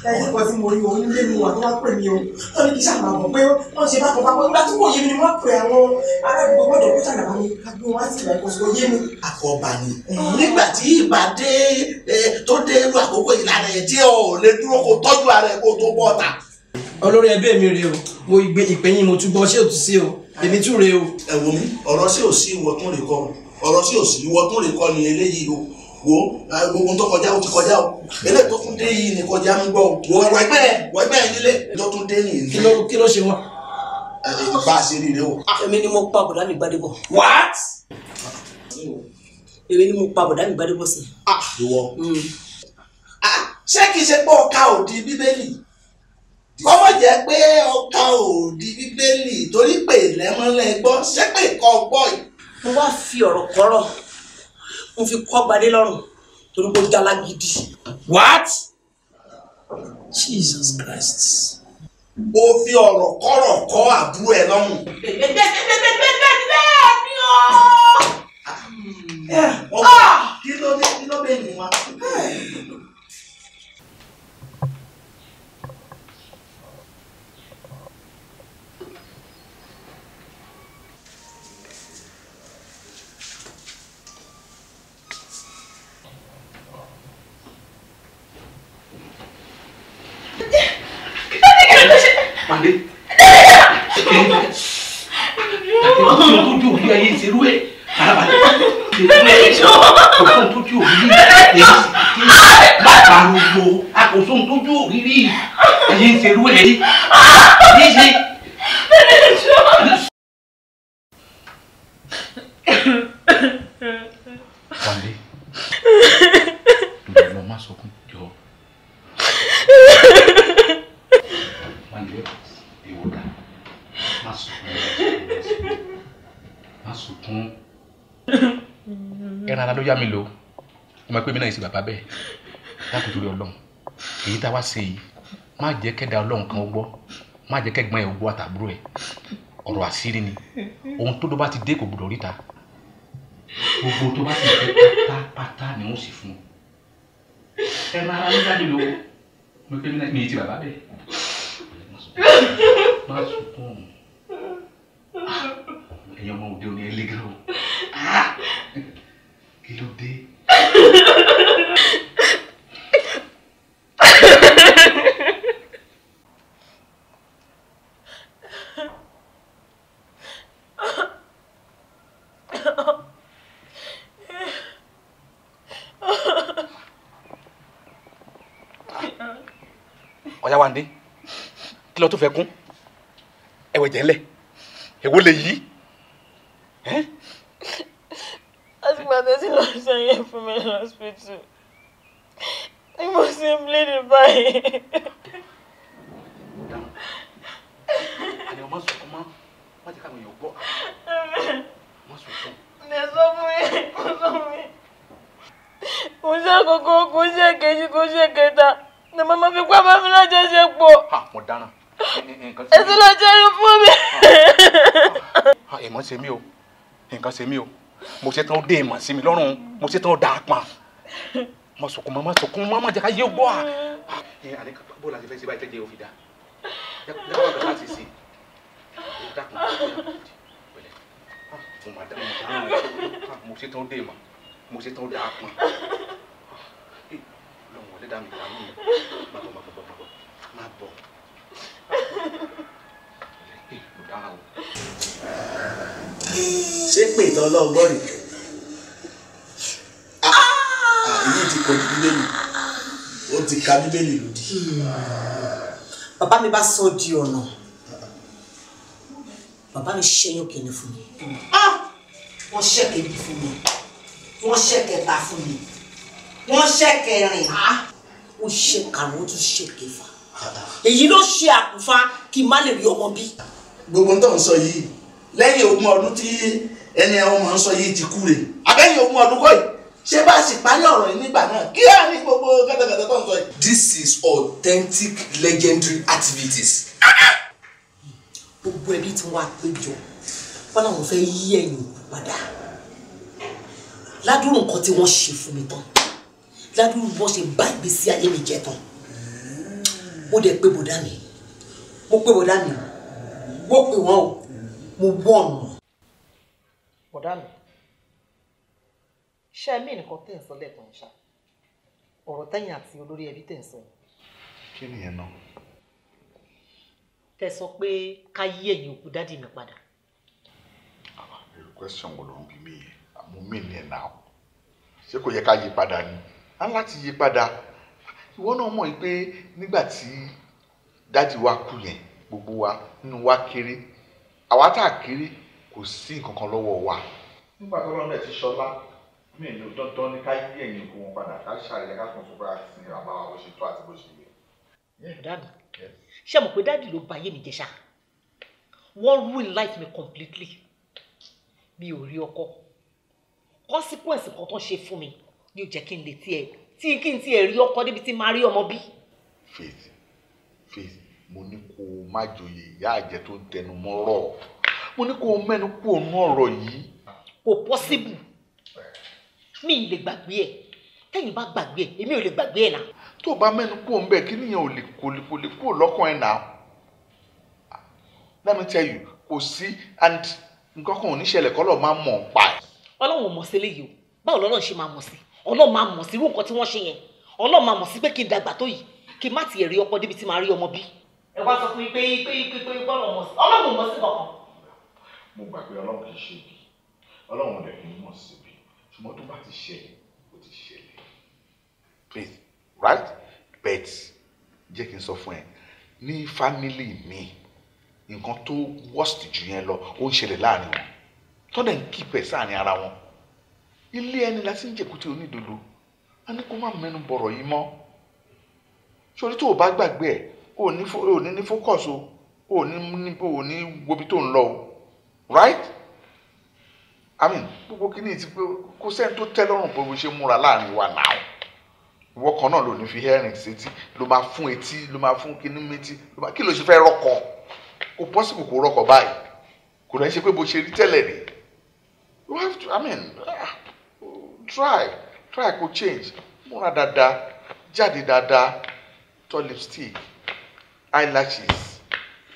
ẹ̀yìn kan tí mo rí òun nílé mi wà tó wá pè mí o wọ́n ní kí sáà máa bọ̀ pé wọ́n ṣe bákan bákan nígbà tí kò yé mi ni wọ́n pè àwọn aládùúgbò gbọ́dọ̀ kó sànà wọn ni kábí wọn á sì rẹ̀ kó sọ yé mi. àkọ́bà ni nígbà tí ìbá dé tó dé irú àkókò ìlànà ẹ̀ tí ò lè dúró kó tọ́jú ara ẹ̀ kó tó bọ́ ọ̀tà. olórí ẹbí mi rèé o mo ìpẹ́yìn mo túbọ̀ ṣé ò tún sí o èmi tún rèé o. ẹ wo mi ọ̀rọ̀ sí ò sí ìwọ tún lè kọ́ ọ̀rọ̀ sí ò sí ìwọ tún lè kọ́ ni eléyìí o wo gbogbo tó kọjá ó ti kọjá o eléyìí tó tún dé yìí ni kọjá ń gbọ́ o wo ẹgbẹ́ ẹ̀ nílé tó tún dé nìyí. kí ló ṣe wọn. bá a ṣe rí rẹ o. èmi ni mo pa bọ̀dá mi Gbádébọ̀. what. èmi ni mo pa bọ̀dá mi Gbádébọ̀ sí. ìwọ ṣé kìí ṣe pé ọ̀ka òdi bíbélì kọ́mọ̀ jẹ́ pé ọ̀ka òdi bíbélì torí pé lẹ́mọ́lẹ́ gbọ́ ṣé pé kọ́ gbọ́ yìí. mo wá fi ọ̀rọ̀ kọ́rọ̀ mo fi kọ́ Gbadé lọ́rùn torí mo jala gidi. what. Jesus Christ. o fi ọ̀rọ̀ kọ́rọ̀ kọ́ àbúrò ẹ lọ́rùn. kí ló dé ní wa. Pàdé. Ọ̀sán tó jó orí ayé ìṣerú ẹ̀. Farabalẹ̀. Ọ̀sán tó jó orí ayé ìṣerú àkóso tó jó orí ayé ìṣerú ẹ̀ rí. Yíṣe. Pàdé. Lọ má sọkún jọ. Ìwòdà má sunkún ẹran ara ló yá mi lò ọmọ ẹgbẹ́ mi náà yìí sí bàbá bẹ́ẹ̀ láti torí Ọlọ́run èyí tá a wá ṣe yìí má jẹ́ kẹ́dà Ọlọ́run kan gbọ́ má jẹ́ kẹ́gbọ́n ẹ̀ gbọ́ àtàbúrò ẹ̀ ọ̀rọ̀ àṣírí ni ohun tó ló bá ti dé kò gbọdọ̀ ríta gbogbo tó bá sì fẹ́ pátápátá ni wọ́n sì fún ẹ máa ń jáde lówó mo pé mi ti bàbá bẹ́ẹ̀ má sunkún ẹ̀yin ọmọ òde òní ẹlẹ́gàn o kí ló dé. Ọ̀yáwándé kí ló tó fẹ́ kún ẹ̀wẹ̀ jẹ́lẹ̀ èwo lè yí. àtìgbà tó ti lọ ṣàyẹ̀ fún mi lọ́sítítù ni mo ṣe ń bléèdì báyìí. àní ọmọ sọkún mọ́ má jẹ́ káwọn èèyàn gbọ́ má sọkún. ẹ sọ fún mi kó sọ fún mi kò ṣe àkọ́kọ́ kò ṣe kejì kò ṣe kẹta ni màmá fi pa bá mi lájọṣepọ̀. mo dáná. ẹ ti lọ jẹ́rìí fún mi. èèmọ̀ ṣe mí o nǹkan ṣe mí o mo ṣe tán dé èèmọ̀ sí mi lọ́rùn mo ṣe tán dà á pa má sọkún má jẹ́ ká yé gbọ́ à. àní bó la ti fẹ́ ṣe báyìí tẹ́jẹ́ òfin dá yẹ́pọ̀ bẹ̀rẹ̀ láti ṣe dákun pẹ̀lẹ́ mo máa dá mo ṣe tán dé èèmọ̀ mo ṣe tán dà á pa lọ́wọ́ wọlé dá mi dá mi má bọ̀. ṣé pé ìtàn ọlọ́gbọ́n rè èyí ti kọ bíbélì ó ti ka bíbélì lòdì. bàbá mi bá sọ di ọ̀nà bàbá mi ṣẹ́yìn kìíní fún mi wọ́n ṣẹ́ kejì fún mi wọ́n ṣẹ́ kẹta fún mi wọ́n ṣẹ́ kẹrin ó ṣe karùn-ún ó tún ṣe kẹfà èyí ló ṣe àkùnfà kí n má lè rí ọmọ bí. gbogbo tó ń sọ yìí lẹ́yìn ogún ọdún tí ẹni ọmọ ń sọ yìí ti kú rè abẹ́yìn ogún ọdún kọ́ yìí ṣé bá sì parí ọ̀rọ̀ yìí nígbà náà kí á ní gbogbo kẹ́tẹ́kẹ́tẹ́ tó ń sọ yìí. This is authentic legendary activities. gbogbo ẹbí tí wọ́n á péjọ wọn làwọn fẹ́ yí ẹ̀yìn òkú padà ládùúrù nǹkan tí wọ́n ṣe fún mi tán ládùúrù bọ́n ṣe bá ìgbésí ayé mi jẹ́ tán mo dẹ̀ pé bọ̀dá mi mo pé bọ̀dá mi mo pè wọ́n o mo wọ́n wọn. bọ̀dá mi ṣé ẹ̀mí nìkan tẹ̀ ń sọ lẹ́ẹ̀kan ṣá ọ̀rọ̀ tẹ̀yìn àti olórí ẹbí tẹ̀ ń sọ. kí ni yẹn náà. tẹ sọ pé ká yí ẹ̀yìn òkú dádì mi padà. èrò question wo ló ń bí mi yẹn àmú mi ní ẹ̀ náà ṣé kò yẹ ká yí padà ni á láti yí padà ìwọ náà mọ̀ pé nígbà tí dádì wa kú yẹn gbogbo wa nínú wa kéré àwa tá a kéré kò sí nǹkan kan lọ́wọ́ wa. nígbà tó lọ́nà ẹ̀ ti ṣọlá mi ò dandan ní ká yí ẹ̀yìn òkú wọn padà ká ṣàlẹ̀ ká kàn fún bá a sin àbá wa bó ṣe tó àti bó ṣe yẹ. dádì ṣé mo pé dádì ló bà ayé mi jẹ́ ṣá wọ́n ruin life mi completely mi ò rí ọkọ consequence kan tó ń ṣe fún mi ni ò jẹ́ kí n lè tiẹ̀ tí kí n tiẹ̀ rí ọkọ débi tí máa rí ọmọ bí. Faith mo ní kó o má joyè ìyá àjẹ tó ń tẹnu mọ́rọ̀ mo ní kó o mẹ́nu kó o nú ọ̀rọ̀ yìí. kò possible mi ì lè gbàgbé ẹ̀ tẹ́yìn bá gbàgbé ẹ̀ èmi ò lè gbàgbé ẹ̀ náà. tó o bá mẹ́nu kó o ń bẹ̀ kí nìyẹn ò lè kó o lọ́kàn ẹ̀ náà. Let me tell you kò sí and nǹkan kan ò ní ṣẹlẹ̀ kọ́ lọ́ọ́ máa mọ̀ ọ́n pa ẹ̀. ọlọ́run ò mọ̀ sí eléyìí o báwo lọ́lọ́run ṣe máa mọ̀ sí ọlọ́run máa mọ̀ sí irú nǹkan tí wọ́n ṣe yẹn ọlọ́run máa mọ̀ sí pé kí n dàgbà tó yìí kí n má tiẹ̀ rí ọkọ débi tí màá rí ọmọ bí. ẹ wá sọ fún mi pé bọ́ọ̀lù mọ̀ sí ọlọ́run mọ̀ sí kankan. mo gbà pé ọlọ́run kì í ṣe ibi ọlọ́run ọ̀dẹ̀ kì í mọ̀ sí ibi ṣùgbọ́n tó bá ti ṣẹlẹ̀ ó ti ṣẹlẹ̀. Please right bet jẹ́ kí n sọ fún ẹ ní fámílì mi nǹkan tó worst jù yẹn lọ ó ń ṣẹlẹ̀ láàrin wọn tọ́dẹ̀ ń kípẹ̀ sáàrin ara wọn ilé ẹni la sì ń jẹ̀kútẹ́ onídodo a ní kó má mẹ́nu bọ̀rọ̀ yìí mọ́ sórí tó o bá gbàgbé ẹ̀ o ní ní focus o ní gbobi tó ń lọ o right I mean gbogbo kí ni ti pé kò sẹ́ni tó tẹ́ lọ́rùn pé bó ṣe múra láàrin wa náà ìwọ kan náà ló ní fi hearing sétí ló máa fún etí ló máa fún kíní méjì kí ló ṣe fẹ́ rọ́kọ kò possible kò rọ́kọ báyìí kò lè ṣe pé bó ṣe rí tẹ́lẹ̀ rí you have to I mean try kó change múra dáadáa jáde dáadáa tọ́ lipstick eyelashes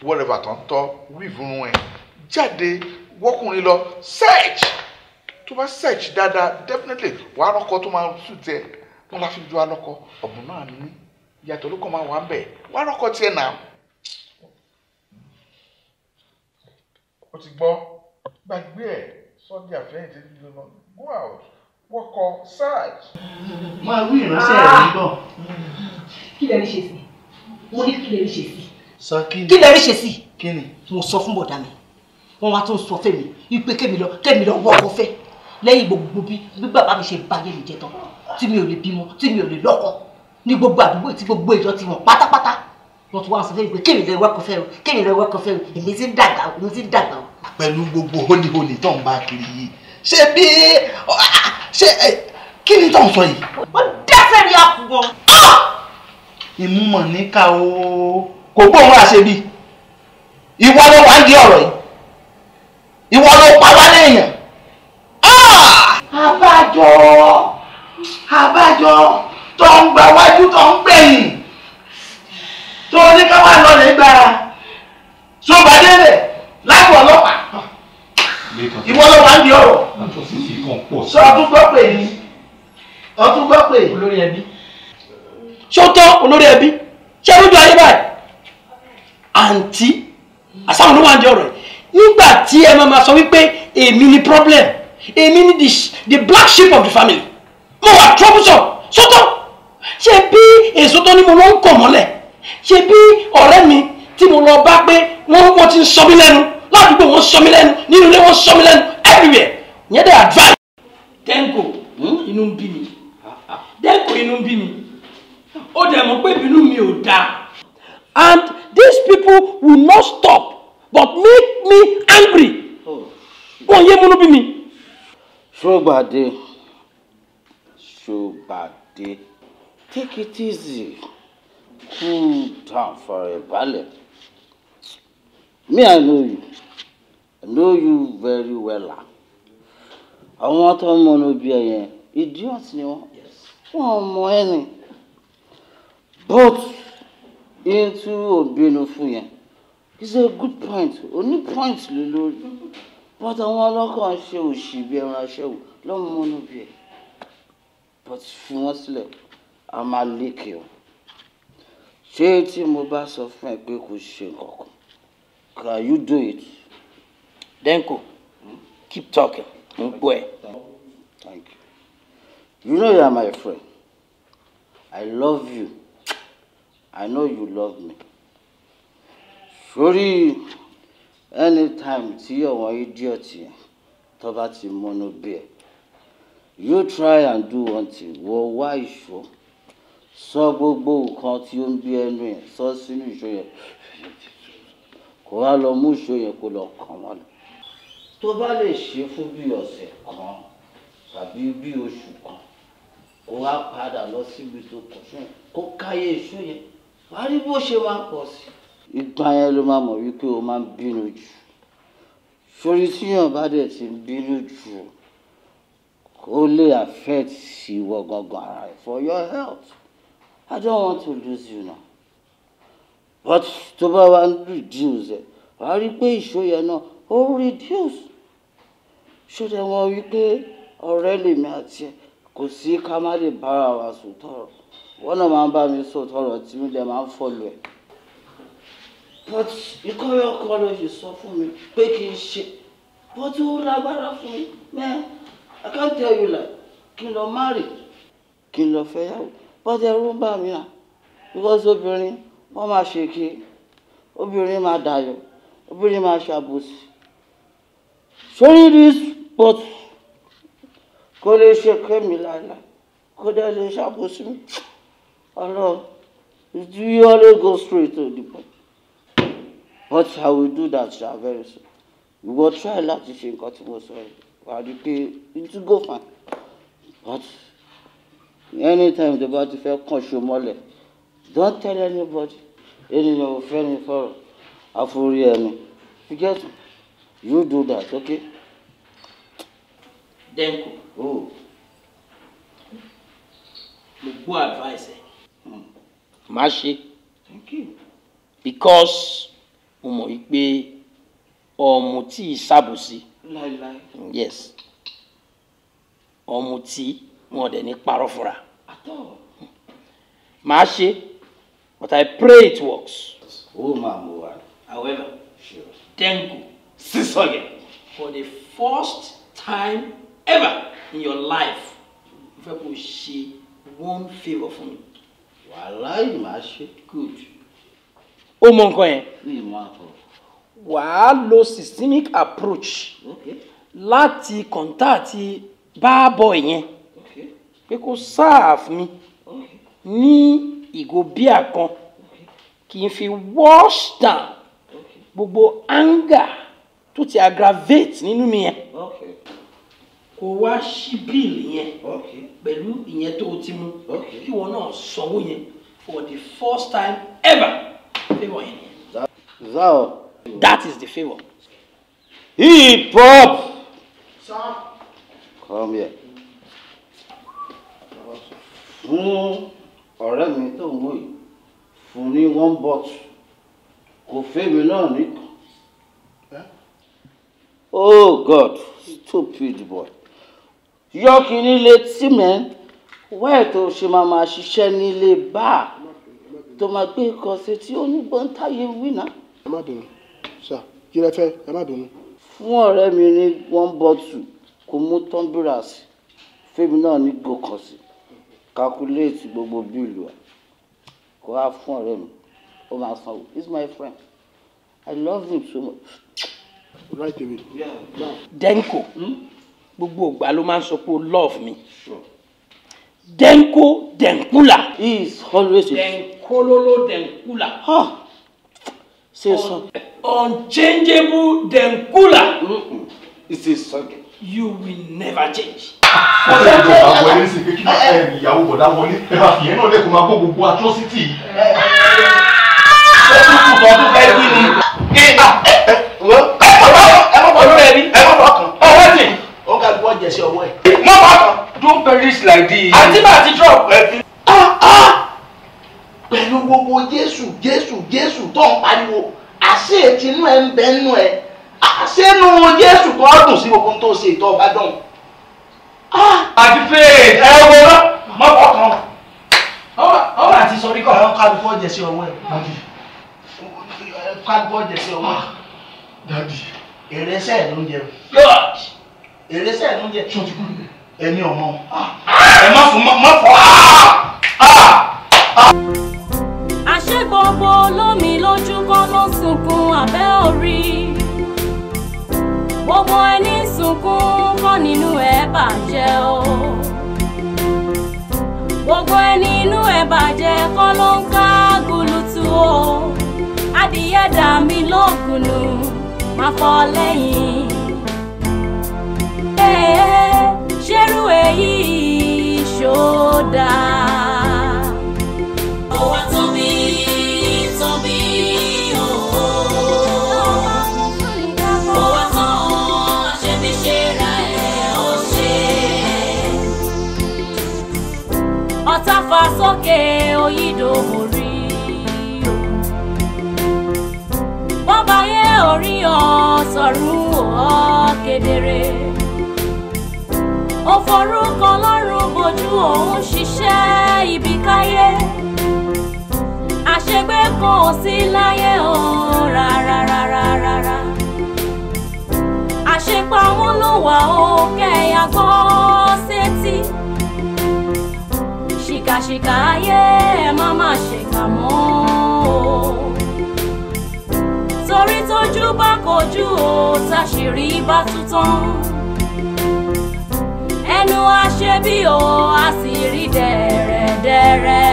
whatever tó ń tọ́ weave run ẹ̀ jáde wọ́kùnrin lọ search tó bá search dáadáa definitely wàá rọ́kọ tó máa sùn tẹ wọn la fi ju alọ́kọ ọ̀bùn náà ní ìyàtọ̀ ló kàn máa wà ń bẹ̀ wàá rọ́kọ tiẹ̀ náà. ó ti gbọ́ gbàgbé ẹ̀ sọ́dí àfẹ́yìn tí lílo náà go out wọ́kọ̀ search. máa wí ìránṣẹ́ rẹ̀ nígbọ̀. kí lẹ rí ṣe sí mo ní kí lẹ rí ṣe sí. sọ kí ni. kí lẹ rí ṣe sí. kí ni. mo sọ fún bọ̀dá mi wọ́n wá tó ń sọ fẹ́mi wípé kémi lọ wọ́ ọkọ fẹ́ lẹ́yìn gbogbo bí bàbá mi ṣe báyé mi jẹ tán tí mi ò lè bímọ tí mi ò lè lọ́kọ ní gbogbo àdúgbò tí gbogbo ìjọ ti wọ̀n pátápátá wọ́n tún wá sọ fẹ́mi pé kémi lọ wọ́kọ fẹ́ o kémi lọ wọ́kọ fẹ́ o èmi ti ń dàgbà o. pẹ̀lú gbogbo hónihóni tó ń bá kiri yìí ṣé bí ṣé kí ni tó ń sọ yìí. ó dẹ́sẹ̀ ní àkùbọ̀. ìmúmọ̀ níkà o kò gbóhùn àṣebí ìwọ ló wà ń di ọ̀rọ̀ yìí ìwọ ló pa wá léèyàn. àbájọ tó ń gba wájú tó ń gbẹ̀yìn tó ní ká wá lọ lè gbára tó bá délẹ̀ láti ọlọ́pàá ìwọ ló wà ń di ọ̀rọ̀ sọ ọdún gbọ́ pé ní ọdún gbọ́ pé olórí ẹbí. ṣótọ́ olórí ẹbí ṣé lójú ayé báyìí àǹtí àsáwọn ló wà ń di ọ̀rọ̀ yìí nígbà tí ẹ máa sọ wípé èmi ni problem èmi ni the black sheep of the family mo wà troublesome sọ́tọ̀ ṣe bí èso tó ní mo lọ ń kọ̀ mọ́lẹ̀ ṣe bí ọ̀rẹ́ mi tí mo lọ bá pé wọ́n ti ń sọ mí lẹ́nu ládùúgbò wọ́n sọ mí lẹ́nu nínú ilé wọ́n sọ mí lẹ́nu everywhere yẹn dẹ̀ advice. Denko inú ń bí mi Denko inú ń bí mi ó dẹ̀ mọ̀ pé ìbínú mi ò dáa and these people will not stop but make me angry wọ́n yé múnú bí mi. Ṣógbàdé take it easy cool down for a balẹ̀ me I know you very well àwọn tó ń mọ̀nà bí ẹ̀yẹn idiot ni wọ́n mọ ẹni but into òbínú fún yẹn it's a good point only point lè lórí but àwọn ọlọ́kàn ṣe òṣì bí ẹran aṣẹ́wó lọ́mọ mọ́nà bí ẹ̀ but fi wọ́n sílẹ̀ a máa lékè o ṣé tí mo bá sọ fún ẹ pé kò ṣe nǹkan can you do it. Denko keep talking n gbọ́ ẹ. Thank you. You know you are my friend. I love you. I know you love me. Sorry, anytime tí àwọn idiot yẹn tó bá ti mọ́nú bí ẹ you try and do one thing wọ́n wá ìṣó sọ gbogbo nǹkan tí ó ń bí ẹnu yẹn sọ sínú ìṣó yẹn kó wá lọ mú ìṣó yẹn kó lọ kàn wọ́n lọ tó bá lè ṣe fún bí ọ̀sẹ̀ kan tàbí bí oṣù kan kó wá padà lọ síbi tó kọ̀ ṣó yẹn kó káyé ìṣó yẹn wá rí bó ṣe máa pọ̀ sí ìgbà yẹn ló máa mọ̀ wípé o máa ń bínú jù sórí tíyàn bá dẹ̀ ti ń bínú jù ó lè affect ìwọ gangan ara rẹ for your health I don't want to lose you now but tó bá wá ń reduce ẹ wàá rí pé ìṣó yẹn náà ó reduce ṣó dẹ̀ wọ́n wípé ọ̀rẹ́ lèmi àti ẹ kò sí ká má lè bára wa sòtọ̀rọ̀ wọ́n náà máa ń bá mi sòtọ̀rọ̀ tí mi dẹ̀ máa ń follow ẹ̀ but ìkọ́yọ̀kọ́ ló ṣe sọ fún mi pé kì í ṣe but ó lágbára fún mi man I can't tell you like kí n lọ marry kí n lọ fẹ́yàwó but ẹ̀rù ń bà mí náà because obìnrin wọ́n máa ṣe kí obìnrin máa dayọ̀ obìnrin máa ṣàbòsí sórí this but kò lè ṣe kémi láìláì kò dẹ̀ lè ṣàbòsí mi ọlọ́run you always go straight to the point but I will do that very soon we will try láti ṣe nǹkan tí mo sọ yìí wà á rí pé it will go fine but anytime tó bá ti fẹ́ kàn ṣo mọ́lẹ̀ don't tell anybody ènìyàn ò fẹ́ ní fọ́rọ̀ àforí ẹni you get me you do that okay. Denko mo gbọ́ advice ẹ̀ má ṣe because mo mọ̀ wípé ọmọ tí ìṣàbòsí yes ọmọ tí wọn dẹ̀ ní parọ́ fúnra má ṣe but I pray it works. Oh my God. However, Denko Sisoge, for the first time ever in your life, if I could see one favor for me. Wallahi, ma ṣe. Good. Ó mọ nǹkan yẹn. Wàá lo systemic approach láti kọ̀ǹtàtì báàbọ̀ yẹn pé kó serve mi ní ìgò bíà kan kí n fi wash down gbogbo anger tó ti aggravate nínú mi yẹn kó wá ṣí bill yẹn pẹ̀lú ìyẹn tó ti mú kí wọn náà sanwó yẹn for the first time ever favour yẹn. That is the favour. Hip hop. Come here. Fún ọ̀rẹ́ mi tó ń wò yìí fún ní one bottle kò fẹ́ mi náà nìkan. Oh God, stupid boy. Yọ kìíní létí mẹ́ wẹ́ẹ̀ tó ṣe máa ṣiṣẹ́ nílé báà tó máa gbé nǹkan ṣe tí onígbọ́ntáyé wí náà. Ẹ má bínú sá kí lẹ fẹ́ ẹ má bínú. Fún ọ̀rẹ́ mi ní one bottle kò mú tọ́ḿbìrà sí fẹ́mi náà ní gòkàn sí calculate gbogbo bíìlù ẹ̀ kó wá fún ọ̀rẹ́ mi ó máa sanwó. He's my friend. I love him so much. Right away. Denko gbogbo ìgbà ló máa ń sọ pé o love me. Denko Denkula. He is always Denkololo Denkula. Say so. Unchangeable Denkula. It is something. You will never change. Àwọn ẹni sì pé kí máa fẹ́ ìyàwó bọ̀dá wọlé ẹ máa fìyẹn náà lẹ́kọ̀ọ́ máa gbọ́ gbogbo atrocity yìí. Ṣé kúkú tó ọdún fẹ́ wí ni? Ẹ má bọ̀ lórí ẹbí. Ẹ má bọ̀ kàn. Ọwọ́ sì. Ó ká gbọ́ jẹ sí ọwọ́ ẹ̀. Má bọ̀ kàn. Don't perish like this. Àti bá àti drop. Pẹ̀lú gbogbo Jésù tó ń pariwo àṣé ètínú ẹ̀ ń bẹ nínú ẹ̀ àṣénú Jésù kan dùn sí gbogbo tó ṣe ìtọ́ ọba dùn. Àti fèè ẹ wo má bọ̀ kàn. Ọba àti sọrí kọ̀. Ẹ ká gbọ́ jẹ sí ọwọ́ ẹ̀. Ká gbọ́ jẹ sí ọwọ́ ẹ̀. Dadi. Èrèsẹ̀ ló ń jẹ. Èrèsẹ̀ ló ń jẹ. Ẹni ọmọ. Ẹ má fún má fọ́. Àṣé gbogbo olómi lójú kan ló sunkún abẹ́ orí. Gbogbo ẹni sunkún kọ́ nínú ẹ̀ bàjẹ́ o. Gbogbo ẹni inú ẹ̀ bàjẹ́ kọ́ ló ń ká gúlùtù o. Adìyẹ dà mí lókùnù máa fọ́ lẹ́yìn. Ṣerú èyí ṣòdà. Ó wá tóbi tóbi ooo. Ó wá tán àṣebí ṣe ra ẹ̀ ó ṣe. Ọ̀tá fà sókè òyìnbó orí. Bọ́bá yẹ orí ọ̀ sọ̀rùn ọ̀ kedere. Ó forúkọ lọ́rùn bojú òun ṣiṣẹ́ ibi káyé. Àṣegbé kan ò sí láyé o rárá. Àṣepọ̀ àwọn ló wà ó kẹ́yà gbọ́ sétí. Ṣìkàṣìkà ayé ẹ má ṣèkà mọ́ o. Torí tójú bá kojú o táṣìírí bá tú tán. Ẹnu àṣebí o a sì rí dẹ̀rẹ̀dẹ̀rẹ̀.